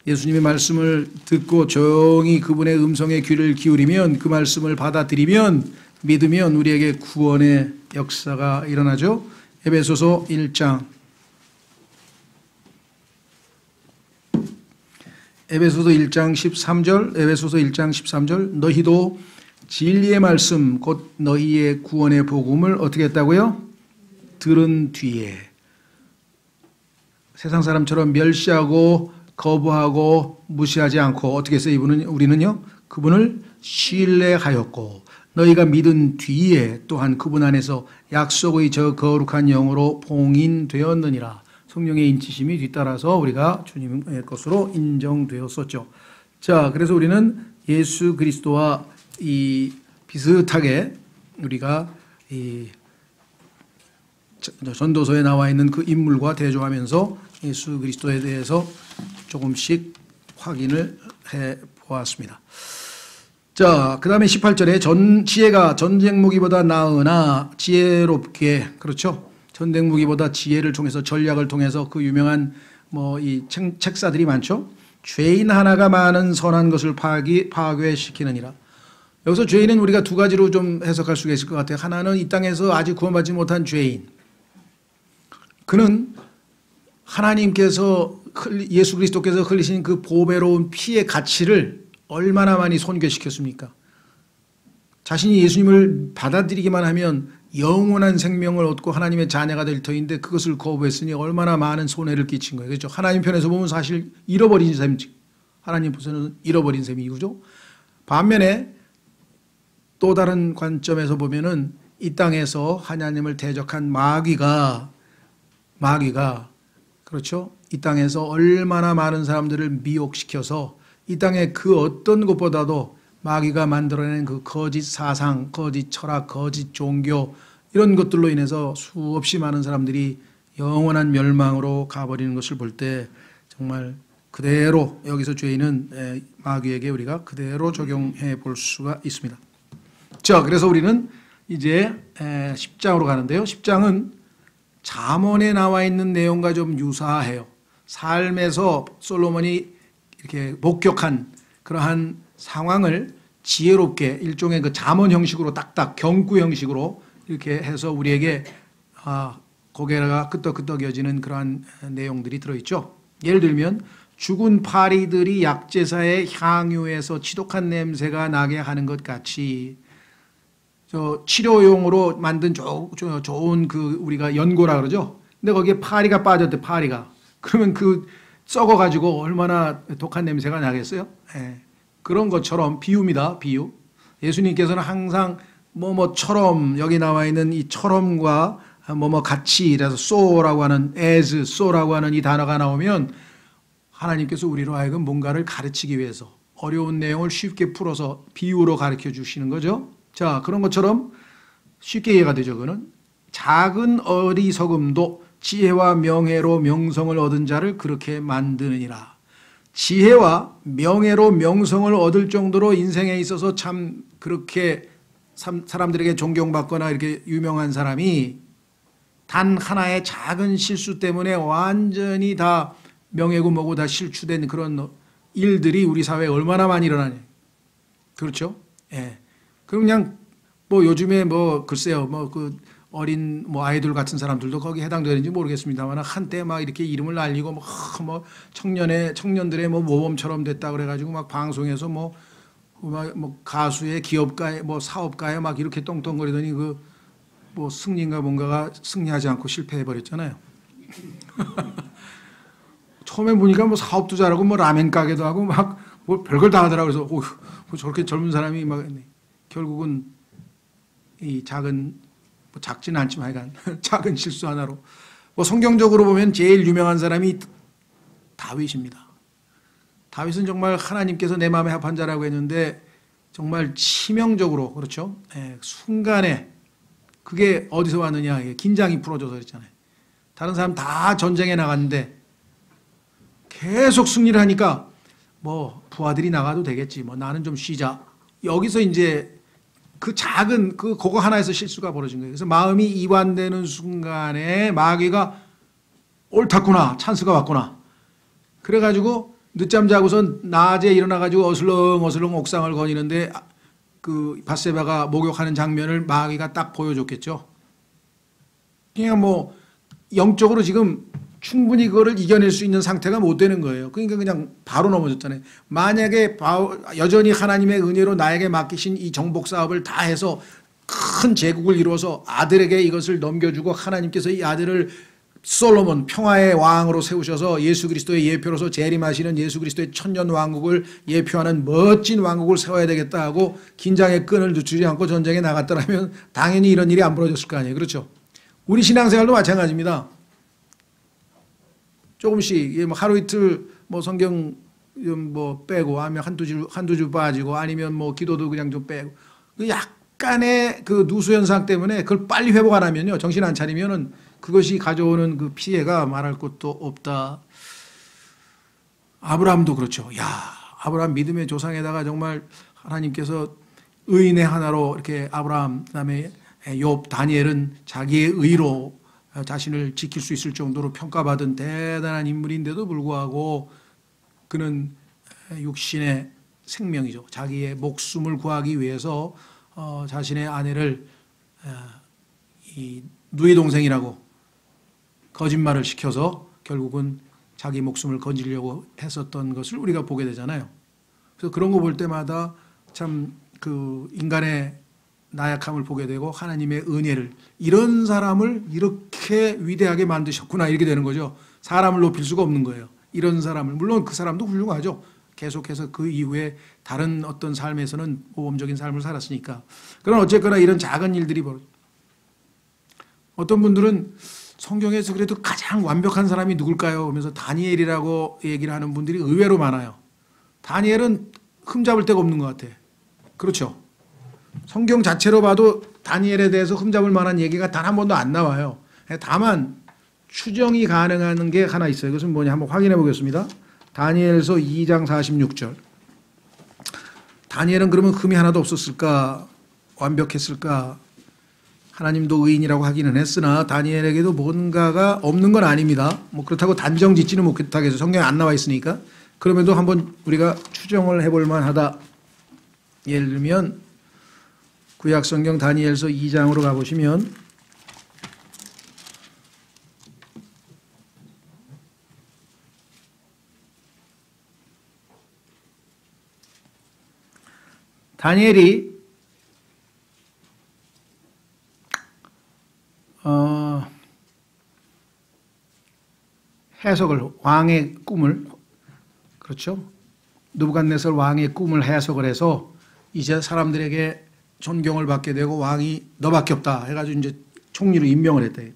예수님의 말씀을 듣고 조용히 그분의 음성에 귀를 기울이면 그 말씀을 받아들이면 믿으면 우리에게 구원의 역사가 일어나죠. 에베소서 1장 에베소서 1장 13절 너희도 진리의 말씀 곧 너희의 구원의 복음을 어떻게 했다고요? 들은 뒤에 세상 사람처럼 멸시하고 거부하고 무시하지 않고 어떻게 했어요? 우리는요 그분을 신뢰하였고 너희가 믿은 뒤에 또한 그분 안에서 약속의 저 거룩한 영으로 봉인되었느니라. 성령의 인치심이 뒤따라서 우리가 주님의 것으로 인정되었었죠. 자, 그래서 우리는 예수 그리스도와 이 비슷하게 우리가 이 전도서에 나와 있는 그 인물과 대조하면서 예수 그리스도에 대해서 조금씩 확인을 해 보았습니다. 자, 그 다음에 18절에 지혜가 전쟁 무기보다 나으나 지혜롭게, 그렇죠? 전쟁 무기보다 지혜를 통해서 전략을 통해서 그 유명한 뭐 이 책사들이 많죠. 죄인 하나가 많은 선한 것을 파괴시키느니라. 여기서 죄인은 우리가 두 가지로 좀 해석할 수가 있을 것 같아요. 하나는 이 땅에서 아직 구원받지 못한 죄인. 그는 하나님께서 예수 그리스도께서 흘리신 그 보배로운 피의 가치를 얼마나 많이 손괴시켰습니까? 자신이 예수님을 받아들이기만 하면 영원한 생명을 얻고 하나님의 자녀가 될 터인데 그것을 거부했으니 얼마나 많은 손해를 끼친 거예요. 그렇죠? 하나님 편에서 보면 사실 잃어버린 셈이지. 하나님 편에서는 잃어버린 셈이죠. 반면에 또 다른 관점에서 보면은 이 땅에서 하나님을 대적한 마귀가 그렇죠? 이 땅에서 얼마나 많은 사람들을 미혹시켜서 이 땅의 그 어떤 것보다도 마귀가 만들어낸 그 거짓 사상, 거짓 철학, 거짓 종교 이런 것들로 인해서 수없이 많은 사람들이 영원한 멸망으로 가버리는 것을 볼 때 정말 그대로 여기서 죄인은 마귀에게 우리가 그대로 적용해 볼 수가 있습니다. 자, 그래서 우리는 이제 10장으로 가는데요. 10장은 잠언에 나와 있는 내용과 좀 유사해요. 삶에서 솔로몬이 이렇게 목격한 그러한 상황을 지혜롭게 일종의 그 잠언 형식으로 딱딱 경구 형식으로 이렇게 해서 우리에게 고개가 끄덕끄덕여지는 그러한 내용들이 들어있죠. 예를 들면 죽은 파리들이 약제사의 향유에서 지독한 냄새가 나게 하는 것 같이 치료용으로 만든 좋은 그 우리가 연고라 그러죠. 근데 거기에 파리가 빠졌대, 파리가. 그러면 그 썩어가지고 얼마나 독한 냄새가 나겠어요? 그런 것처럼 비유입니다, 비유. 예수님께서는 항상 뭐뭐처럼 여기 나와 있는 이 처럼과 뭐뭐 같이 이래서 so라고 하는 as, so라고 하는 이 단어가 나오면 하나님께서 우리로 하여금 뭔가를 가르치기 위해서 어려운 내용을 쉽게 풀어서 비유로 가르쳐 주시는 거죠. 자, 그런 것처럼 쉽게 이해가 되죠. 그는 작은 어리석음도 지혜와 명예로 명성을 얻은 자를 그렇게 만드느니라. 지혜와 명예로 명성을 얻을 정도로 인생에 있어서 참 그렇게 사람들에게 존경받거나 이렇게 유명한 사람이 단 하나의 작은 실수 때문에 완전히 다 명예고 뭐고 다 실추된 그런 일들이 우리 사회에 얼마나 많이 일어나냐. 그렇죠? 예. 그럼 그냥 뭐 요즘에 뭐 글쎄요, 뭐 그 어린 뭐 아이돌 같은 사람들도 거기 해당되는지 모르겠습니다만 한때 막 이렇게 이름을 날리고 뭐 청년들의 뭐 모범처럼 됐다 그래가지고 막 방송에서 뭐 가수의 기업가의 뭐 사업가에 막 이렇게 떵떵거리더니 그 뭐 승리인가 뭔가가 승리하지 않고 실패해 버렸잖아요. 처음에 보니까 뭐 사업도 잘하고 뭐 라멘 가게도 하고 막 뭐 별걸 다 하더라고요. 그래서 뭐 저렇게 젊은 사람이 막 결국은 이 작은 뭐 작지는 않지만 하여간 작은 실수 하나로 뭐 성경적으로 보면 제일 유명한 사람이 다윗입니다. 다윗은 정말 하나님께서 내 마음에 합한 자라고 했는데 정말 치명적으로 그렇죠. 예, 순간에 그게 어디서 왔느냐 긴장이 풀어져서 그랬잖아요. 다른 사람 다 전쟁에 나갔는데 계속 승리를 하니까 뭐 부하들이 나가도 되겠지. 뭐 나는 좀 쉬자. 여기서 이제 그 작은 그거 하나에서 실수가 벌어진 거예요. 그래서 마음이 이완되는 순간에 마귀가 옳았구나. 찬스가 왔구나. 그래가지고 늦잠 자고선 낮에 일어나가지고 어슬렁어슬렁 옥상을 거니는데 그 밧세바가 목욕하는 장면을 마귀가 딱 보여줬겠죠. 그냥 뭐 영적으로 지금 충분히 그거를 이겨낼 수 있는 상태가 못 되는 거예요. 그러니까 그냥 바로 넘어졌잖아요. 만약에 여전히 하나님의 은혜로 나에게 맡기신 이 정복 사업을 다 해서 큰 제국을 이루어서 아들에게 이것을 넘겨주고 하나님께서 이 아들을 솔로몬 평화의 왕으로 세우셔서 예수 그리스도의 예표로서 재림하시는 예수 그리스도의 천년 왕국을 예표하는 멋진 왕국을 세워야 되겠다 하고 긴장의 끈을 늦추지 않고 전쟁에 나갔더라면 당연히 이런 일이 안 벌어졌을 거 아니에요. 그렇죠? 우리 신앙생활도 마찬가지입니다. 조금씩 하루 이틀 뭐 성경 뭐 빼고 아니면 한두 주 빠지고 아니면 뭐 기도도 그냥 좀 빼고 약간의 그 누수 현상 때문에 그걸 빨리 회복 안 하면요. 정신 안 차리면은 그것이 가져오는 그 피해가 말할 것도 없다. 아브라함도 그렇죠. 야, 아브라함 믿음의 조상에다가 정말 하나님께서 의인의 하나로 이렇게 아브라함 그다음에 욥 다니엘은 자기의 의로 자신을 지킬 수 있을 정도로 평가받은 대단한 인물인데도 불구하고 그는 육신의 생명이죠. 자기의 목숨을 구하기 위해서 자신의 아내를 이 누이 동생이라고 거짓말을 시켜서 결국은 자기 목숨을 건지려고 했었던 것을 우리가 보게 되잖아요. 그래서 그런 거 볼 때마다 참 그 인간의 나약함을 보게 되고 하나님의 은혜를 이런 사람을 이렇게 위대하게 만드셨구나 이렇게 되는 거죠. 사람을 높일 수가 없는 거예요. 이런 사람을 물론 그 사람도 훌륭하죠. 계속해서 그 이후에 다른 어떤 삶에서는 모범적인 삶을 살았으니까. 그러나 어쨌거나 이런 작은 일들이 벌어져. 어떤 분들은 성경에서 그래도 가장 완벽한 사람이 누굴까요? 하면서 다니엘이라고 얘기를 하는 분들이 의외로 많아요. 다니엘은 흠잡을 데가 없는 것 같아. 그렇죠? 성경 자체로 봐도 다니엘에 대해서 흠잡을 만한 얘기가 단 한 번도 안 나와요. 다만 추정이 가능한 게 하나 있어요. 그것은 뭐냐 한번 확인해 보겠습니다. 다니엘서 2장 46절. 다니엘은 그러면 흠이 하나도 없었을까? 완벽했을까? 하나님도 의인이라고 하기는 했으나 다니엘에게도 뭔가가 없는 건 아닙니다. 뭐 그렇다고 단정 짓지는 못하겠어요. 성경에 안 나와 있으니까. 그럼에도 한번 우리가 추정을 해볼 만하다. 예를 들면 구약성경 다니엘서 2장으로 가보시면 다니엘이 해석을 왕의 꿈을 그렇죠? 느부갓네살 왕의 꿈을 해석을 해서 이제 사람들에게 존경을 받게 되고 왕이 너밖에 없다 해가지고 이제 총리로 임명을 했대.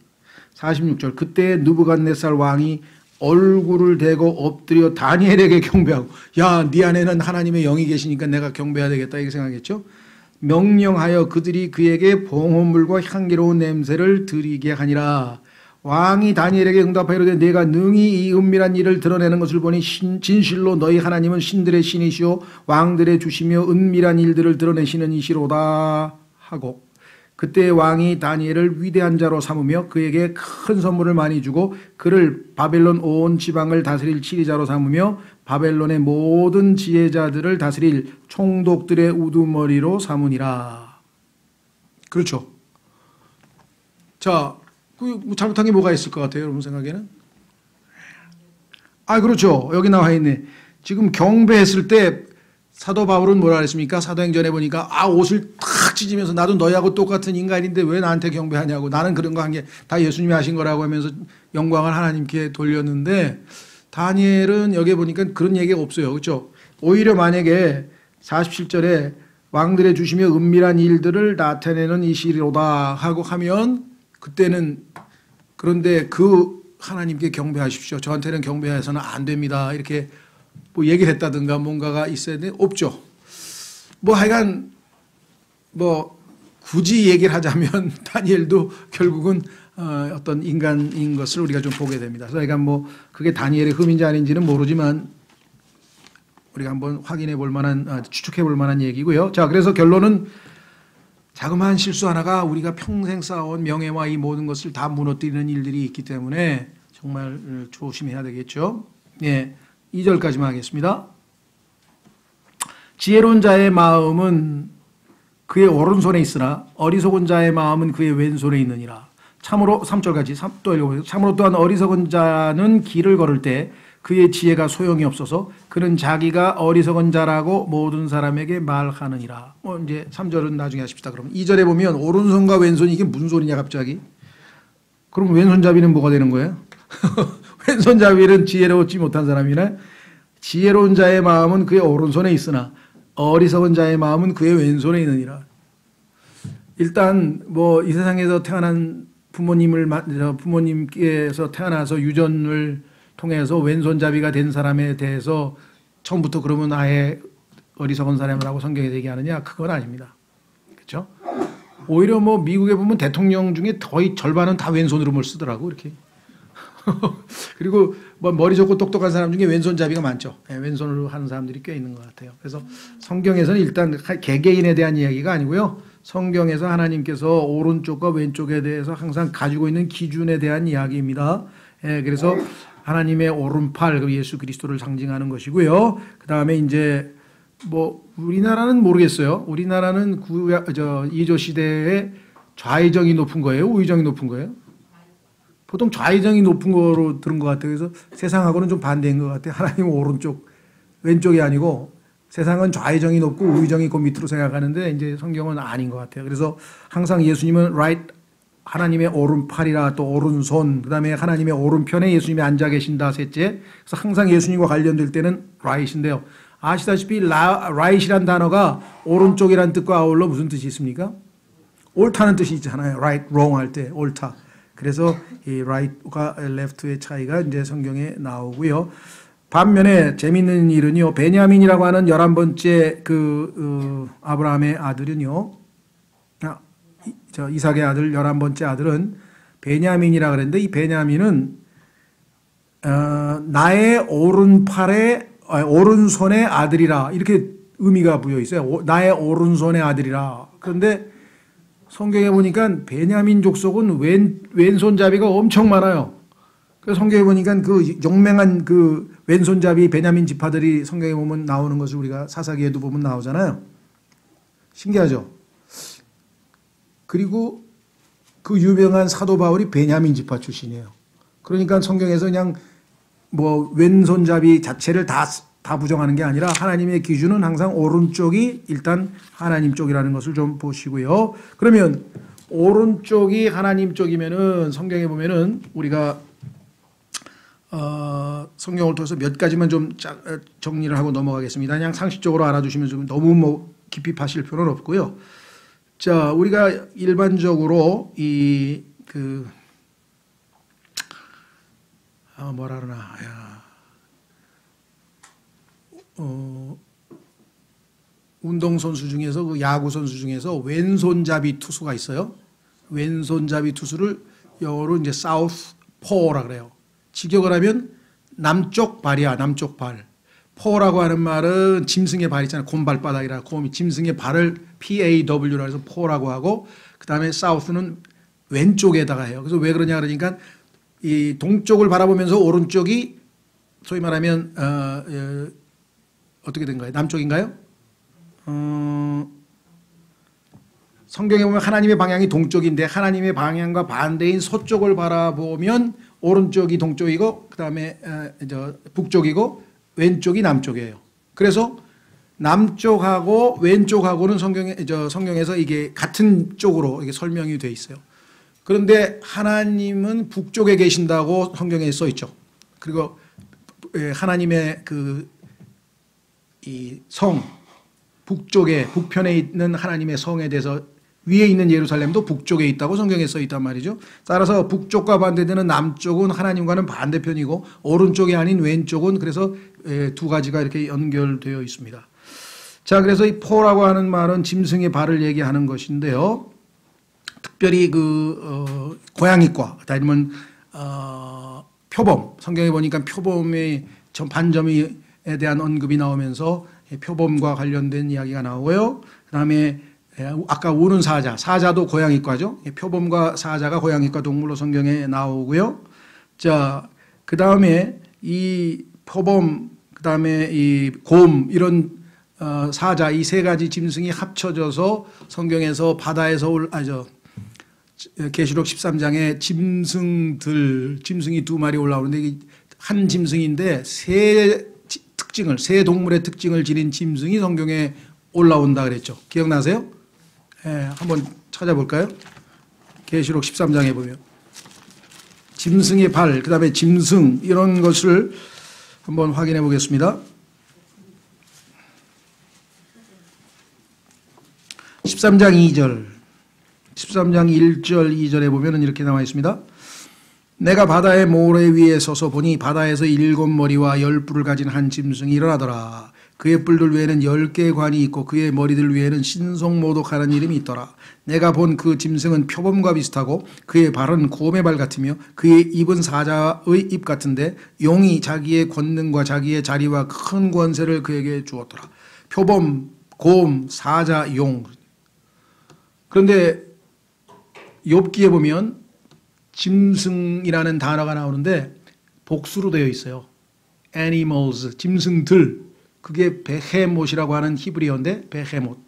46절 그때 느부갓네살 왕이 얼굴을 대고 엎드려 다니엘에게 경배하고, 야, 네 안에는 하나님의 영이 계시니까 내가 경배해야 되겠다 이렇게 생각했죠. 명령하여 그들이 그에게 봉헌물과 향기로운 냄새를 드리게 하니라. 왕이 다니엘에게 응답하여 이르되 내가 능히 이 은밀한 일을 드러내는 것을 보니 진실로 너희 하나님은 신들의 신이시오 왕들의 주시며 은밀한 일들을 드러내시는 이시로다 하고, 그때 왕이 다니엘을 위대한 자로 삼으며 그에게 큰 선물을 많이 주고 그를 바벨론 온 지방을 다스릴 지리자로 삼으며 바벨론의 모든 지혜자들을 다스릴 총독들의 우두머리로 삼으니라. 그렇죠. 자, 잘못한 게 뭐가 있을 것 같아요, 여러분 생각에는? 그렇죠. 여기 나와 있네. 지금 경배했을 때 사도 바울은 뭐라 그랬습니까? 사도행전에 보니까 옷을 탁 찢으면서 나도 너희하고 똑같은 인간인데 왜 나한테 경배하냐고, 나는 그런 거 한 게 다 예수님이 하신 거라고 하면서 영광을 하나님께 돌렸는데, 다니엘은 여기 보니까 그런 얘기가 없어요. 그렇죠? 오히려 만약에 47절에 왕들의 주시며 은밀한 일들을 나타내는 이시로다 하고 하면 그때는, 그런데 그 하나님께 경배하십시오, 저한테는 경배해서는 안 됩니다, 이렇게 뭐 얘기를 했다든가 뭔가가 있어야 돼? 없죠. 뭐 하여간 뭐 굳이 얘기를 하자면 다니엘도 결국은 어떤 인간인 것을 우리가 좀 보게 됩니다. 그러니까 뭐 그게 다니엘의 흠인지 아닌지는 모르지만 우리가 한번 확인해 볼 만한, 추측해 볼 만한 얘기고요. 자, 그래서 결론은 자그마한 실수 하나가 우리가 평생 쌓아온 명예와 이 모든 것을 다 무너뜨리는 일들이 있기 때문에 정말 조심해야 되겠죠. 예. 2절까지만 하겠습니다. 지혜로운 자의 마음은 그의 오른손에 있으나 어리석은 자의 마음은 그의 왼손에 있느니라. 참으로 3절까지 또 읽어보세요. 참으로 또한 어리석은 자는 길을 걸을 때 그의 지혜가 소용이 없어서 그는 자기가 어리석은 자라고 모든 사람에게 말하느니라. 이제 3절은 나중에 하십시다. 그럼 2절에 보면 오른손과 왼손이 이게 무슨 소리냐 갑자기? 그럼 왼손잡이는 뭐가 되는 거예요? 왼손잡이는 지혜로웠지 못한 사람이네. 지혜로운 자의 마음은 그의 오른손에 있으나 어리석은 자의 마음은 그의 왼손에 있느니라. 일단 뭐 이 세상에서 태어난 부모님께서 태어나서 유전을 통해서 왼손잡이가 된 사람에 대해서 처음부터 그러면 아예 어리석은 사람이라고 성경에 얘기하느냐? 그건 아닙니다. 그렇죠? 오히려 뭐 미국에 보면 대통령 중에 거의 절반은 다 왼손으로 뭘 쓰더라고 이렇게. 그리고 뭐 머리 좋고 똑똑한 사람 중에 왼손잡이가 많죠. 네, 왼손으로 하는 사람들이 꽤 있는 것 같아요. 그래서 성경에서는 일단 개개인에 대한 이야기가 아니고요. 성경에서 하나님께서 오른쪽과 왼쪽에 대해서 항상 가지고 있는 기준에 대한 이야기입니다. 예, 그래서 하나님의 오른팔, 예수 그리스도를 상징하는 것이고요. 그 다음에 이제 뭐 우리나라는 모르겠어요. 우리나라는 이조 시대에 좌의정이 높은 거예요, 우의정이 높은 거예요? 보통 좌의정이 높은 거로 들은 것 같아요. 그래서 세상하고는 좀 반대인 것 같아요. 하나님은 오른쪽, 왼쪽이 아니고 세상은 좌의정이 높고 우의정이 그 밑으로 생각하는데 이제 성경은 아닌 것 같아요. 그래서 항상 예수님은 right, 하나님의 오른팔이라, 또 오른손, 그 다음에 하나님의 오른편에 예수님이 앉아 계신다, 셋째. 그래서 항상 예수님과 관련될 때는 right인데요. 아시다시피 right이란 단어가 오른쪽이란 뜻과 아울러 무슨 뜻이 있습니까? 옳다는 뜻이 있잖아요. right, wrong 할 때 옳다. 그래서 이 right과 left의 차이가 이제 성경에 나오고요. 반면에 재미있는 일은요, 베냐민이라고 하는 11번째 아브라함의 아들은요, 이삭의 아들 11번째 아들은 베냐민이라 그랬는데, 이 베냐민은 나의 오른손의 아들이라, 이렇게 의미가 부여 있어요. 나의 오른손의 아들이라. 그런데 성경에 보니까 베냐민 족속은 왼손잡이가 엄청 많아요. 그래서 성경에 보니까 그 용맹한 그 왼손잡이 베냐민 지파들이 성경에 보면 나오는 것을 우리가 사사기에도 보면 나오잖아요. 신기하죠? 그리고 그 유명한 사도 바울이 베냐민 지파 출신이에요. 그러니까 성경에서 그냥 뭐 왼손잡이 자체를 다 부정하는 게 아니라 하나님의 기준은 항상 오른쪽이 일단 하나님 쪽이라는 것을 좀 보시고요. 그러면 오른쪽이 하나님 쪽이면은 성경에 보면은 우리가 성경을 통해서 몇 가지만 좀 정리를 하고 넘어가겠습니다. 그냥 상식적으로 알아두시면 좀 너무 뭐 깊이 파실 필요는 없고요. 자, 우리가 일반적으로 뭐라 그러나, 운동선수 중에서, 그 야구선수 중에서 왼손잡이 투수가 있어요. 왼손잡이 투수를 영어로 이제 사우스포라 그래요. 직역을 하면 남쪽 발이야, 남쪽 발. 포라고 하는 말은 짐승의 발 있잖아요. 곰발바닥이라 곰이 짐승의 발을 PAW라 해서 포라고 하고, 그 다음에 사우스는 왼쪽에다가 해요. 그래서 왜 그러냐 그러니까 이 동쪽을 바라보면서 오른쪽이 소위 말하면 어떻게 된 거예요? 남쪽인가요? 성경에 보면 하나님의 방향이 동쪽인데 하나님의 방향과 반대인 서쪽을 바라보면 오른쪽이 동쪽이고 그 다음에 북쪽이고 왼쪽이 남쪽이에요. 그래서 남쪽하고 왼쪽하고는 성경에서 이게 같은 쪽으로 이게 설명이 돼 있어요. 그런데 하나님은 북쪽에 계신다고 성경에 써 있죠. 그리고 하나님의 이 성, 북쪽에, 북편에 있는 하나님의 성에 대해서 위에 있는 예루살렘도 북쪽에 있다고 성경에 써 있단 말이죠. 따라서 북쪽과 반대되는 남쪽은 하나님과는 반대편이고 오른쪽이 아닌 왼쪽은 그래서 두 가지가 이렇게 연결되어 있습니다. 자, 그래서 이 포라고 하는 말은 짐승의 발을 얘기하는 것인데요. 특별히 고양이과, 아니면 표범, 성경에 보니까 표범의 반점에 대한 언급이 나오면서 표범과 관련된 이야기가 나오고요. 그 다음에 아까 우는 사자도 고양이과죠. 표범과 사자가 고양이과 동물로 성경에 나오고요. 자, 그 다음에 이 표범, 그 다음에 이 곰, 이런 사자, 이 세 가지 짐승이 합쳐져서 성경에서 바다에서 계시록 13장에 짐승이 두 마리 올라오는데 이게 한 짐승인데 세 동물의 특징을 지닌 짐승이 성경에 올라온다 그랬죠. 기억나세요? 한번 찾아볼까요? 계시록 13장에 보면 짐승의 발, 그 다음에 짐승 이런 것을 한번 확인해 보겠습니다. 13장 2절 13장 1절 2절에 보면 이렇게 나와 있습니다. 내가 바다의 모래 위에 서서 보니 바다에서 7머리와 10뿔을 가진 한 짐승이 일어나더라. 그의 뿔들 위에는 10개의 관이 있고 그의 머리들 위에는 신성모독하는 이름이 있더라. 내가 본 그 짐승은 표범과 비슷하고 그의 발은 곰의 발 같으며 그의 입은 사자의 입 같은데 용이 자기의 권능과 자기의 자리와 큰 권세를 그에게 주었더라. 표범, 곰, 사자, 용. 그런데 욥기에 보면 짐승이라는 단어가 나오는데 복수로 되어 있어요. animals, 짐승들. 그게 베헤못이라고 하는 히브리어인데 베헤못.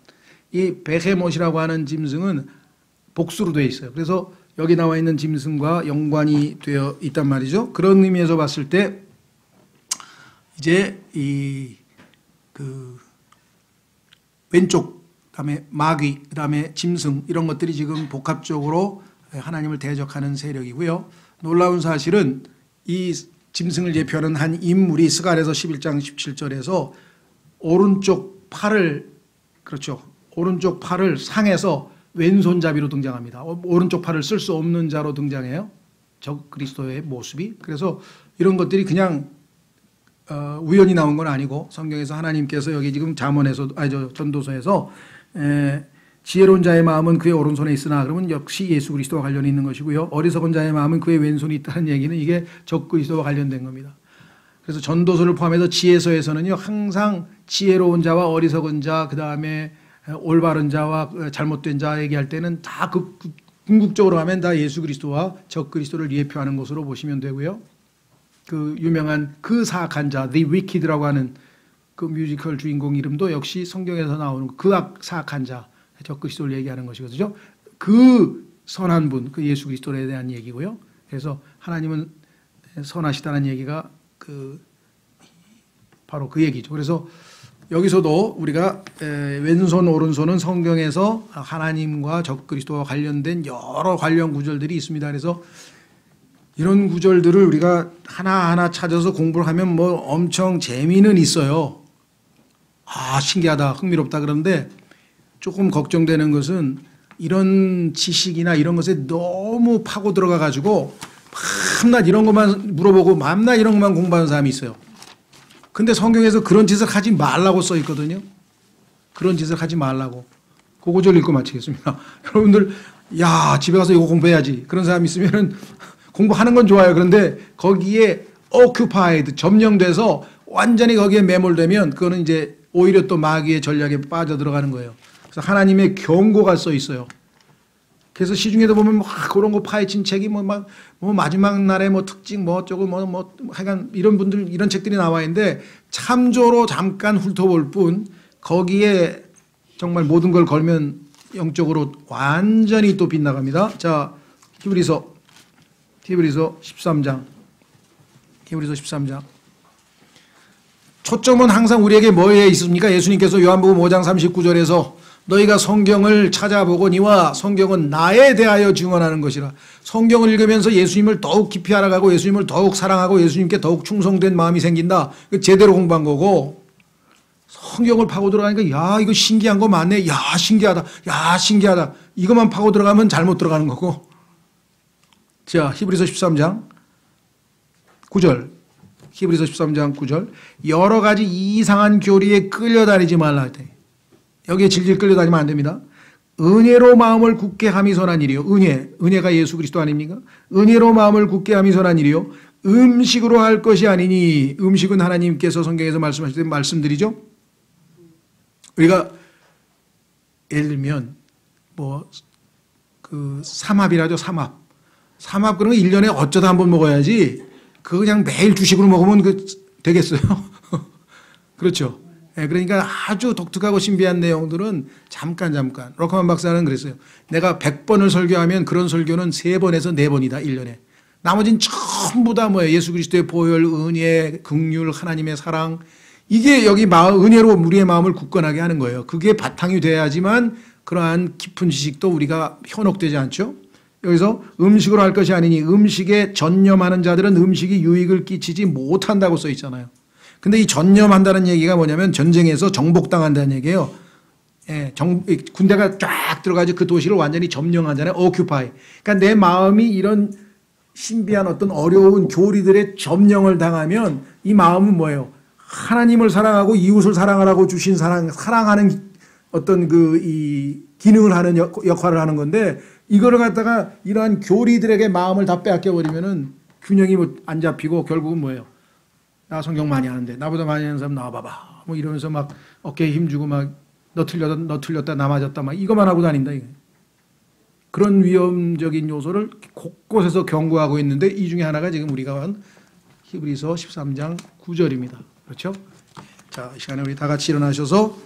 이 베헤못이라고 하는 짐승은 복수로 되어 있어요. 그래서 여기 나와 있는 짐승과 연관이 되어 있단 말이죠. 그런 의미에서 봤을 때 이제 왼쪽, 그다음에 마귀, 그다음에 짐승 이런 것들이 지금 복합적으로 하나님을 대적하는 세력이고요. 놀라운 사실은 이 짐승을 예표하는 한 인물이 스가랴서 11장 17절에서 오른쪽 팔을 상해서 왼손잡이로 등장합니다. 오른쪽 팔을 쓸 수 없는 자로 등장해요. 적 그리스도의 모습이. 그래서 이런 것들이 그냥 우연히 나온 건 아니고 성경에서 하나님께서 여기 지금 전도서에서 지혜로운 자의 마음은 그의 오른손에 있으나 그러면 역시 예수 그리스도와 관련이 있는 것이고요. 어리석은 자의 마음은 그의 왼손이 있다는 얘기는 이게 적 그리스도와 관련된 겁니다. 그래서 전도서를 포함해서 지혜서에서는요, 항상 지혜로운 자와 어리석은 자, 그 다음에 올바른 자와 잘못된 자 얘기할 때는 다 궁극적으로 하면 다 예수 그리스도와 적 그리스도를 예표하는 것으로 보시면 되고요. 그 유명한 그 사악한 자, The Wicked라고 하는 그 뮤지컬 주인공 이름도 역시 성경에서 나오는 그 사악한 자, 적 그리스도를 얘기하는 것이거든요. 그 선한 분, 그 예수 그리스도에 대한 얘기고요. 그래서 하나님은 선하시다는 얘기가 바로 그 얘기죠. 그래서 여기서도 우리가 왼손 오른손은 성경에서 하나님과 적 그리스도와 관련된 여러 관련 구절들이 있습니다. 그래서 이런 구절들을 우리가 하나하나 찾아서 공부를 하면 뭐 엄청 재미는 있어요. 신기하다, 흥미롭다. 그런데 조금 걱정되는 것은 이런 지식이나 이런 것에 너무 파고 들어가 가지고 밤낮 이런 것만 물어보고 밤낮 이런 것만 공부하는 사람이 있어요. 근데 성경에서 그런 짓을 하지 말라고 써 있거든요. 그런 짓을 하지 말라고. 그 구절 읽고 마치겠습니다. 여러분들, 야, 집에 가서 이거 공부해야지. 그런 사람 있으면은 공부하는 건 좋아요. 그런데 거기에 occupied, 점령돼서 완전히 거기에 매몰되면 그거는 이제 오히려 또 마귀의 전략에 빠져들어가는 거예요. 그래서 하나님의 경고가 써 있어요. 그래서 시중에도 보면 막 그런 거 파헤친 책이 뭐 마지막 날에 뭐 특징 뭐 어쩌고 하여간 이런 분들 이런 책들이 나와 있는데 참조로 잠깐 훑어볼 뿐 거기에 정말 모든 걸 걸면 영적으로 완전히 또 빗나갑니다. 자, 히브리서 13장. 히브리서 13장. 초점은 항상 우리에게 뭐에 있습니까? 예수님께서 요한복음 5장 39절에서 너희가 성경을 찾아보거니와 성경은 나에 대하여 증언하는 것이라. 성경을 읽으면서 예수님을 더욱 깊이 알아가고 예수님을 더욱 사랑하고 예수님께 더욱 충성된 마음이 생긴다. 제대로 공부한 거고 성경을 파고 들어가니까 야 이거 신기한 거 많네. 야 신기하다. 야 신기하다. 이것만 파고 들어가면 잘못 들어가는 거고. 자, 히브리서 13장 9절. 히브리서 13장 9절. 여러 가지 이상한 교리에 끌려다니지 말라 할 때. 여기에 질질 끌려다니면 안 됩니다. 은혜로 마음을 굳게 함이 선한 일이요. 은혜가 예수 그리스도 아닙니까? 은혜로 마음을 굳게 함이 선한 일이요. 음식으로 할 것이 아니니. 음식은 하나님께서 성경에서 말씀하실 때 말씀드리죠. 우리가 예를 들면 삼합이라죠. 삼합 그런 거 1년에 어쩌다 한번 먹어야지. 그거 그냥 매일 주식으로 먹으면 되겠어요. 그렇죠. 그러니까 아주 독특하고 신비한 내용들은 잠깐. 로커만 박사는 그랬어요. 내가 100번을 설교하면 그런 설교는 3번에서 4번이다. 1년에. 나머지는 전부 다 뭐예요. 예수 그리스도의 보혈, 은혜, 긍휼, 하나님의 사랑. 이게 여기 은혜로 우리의 마음을 굳건하게 하는 거예요. 그게 바탕이 돼야지만 그러한 깊은 지식도 우리가 현혹되지 않죠. 여기서 음식으로 할 것이 아니니 음식에 전념하는 자들은 음식이 유익을 끼치지 못한다고 써 있잖아요. 근데 이 전념한다는 얘기가 뭐냐면 전쟁에서 정복당한다는 얘기예요. 군대가 쫙 들어가서 그 도시를 완전히 점령하잖아요. occupy. 그러니까 내 마음이 이런 신비한 어떤 어려운 교리들의 점령을 당하면 이 마음은 뭐예요? 하나님을 사랑하고 이웃을 사랑하라고 주신 사랑하는 어떤 이 기능을 하는 역할을 하는 건데 이거를 갖다가 이러한 교리들에게 마음을 다 빼앗겨 버리면은 균형이 안 잡히고 결국은 뭐예요? 나 성경 많이 하는데 나보다 많이 하는 사람 나와봐봐. 이러면서 막 어깨에 힘주고 막 너 틀렸다 나 맞았다 막 이것만 하고 다닌다. 이게. 그런 위험적인 요소를 곳곳에서 경고하고 있는데 이 중에 하나가 지금 우리가 한 히브리서 13장 9절입니다. 그렇죠? 자, 이 시간에 우리 다 같이 일어나셔서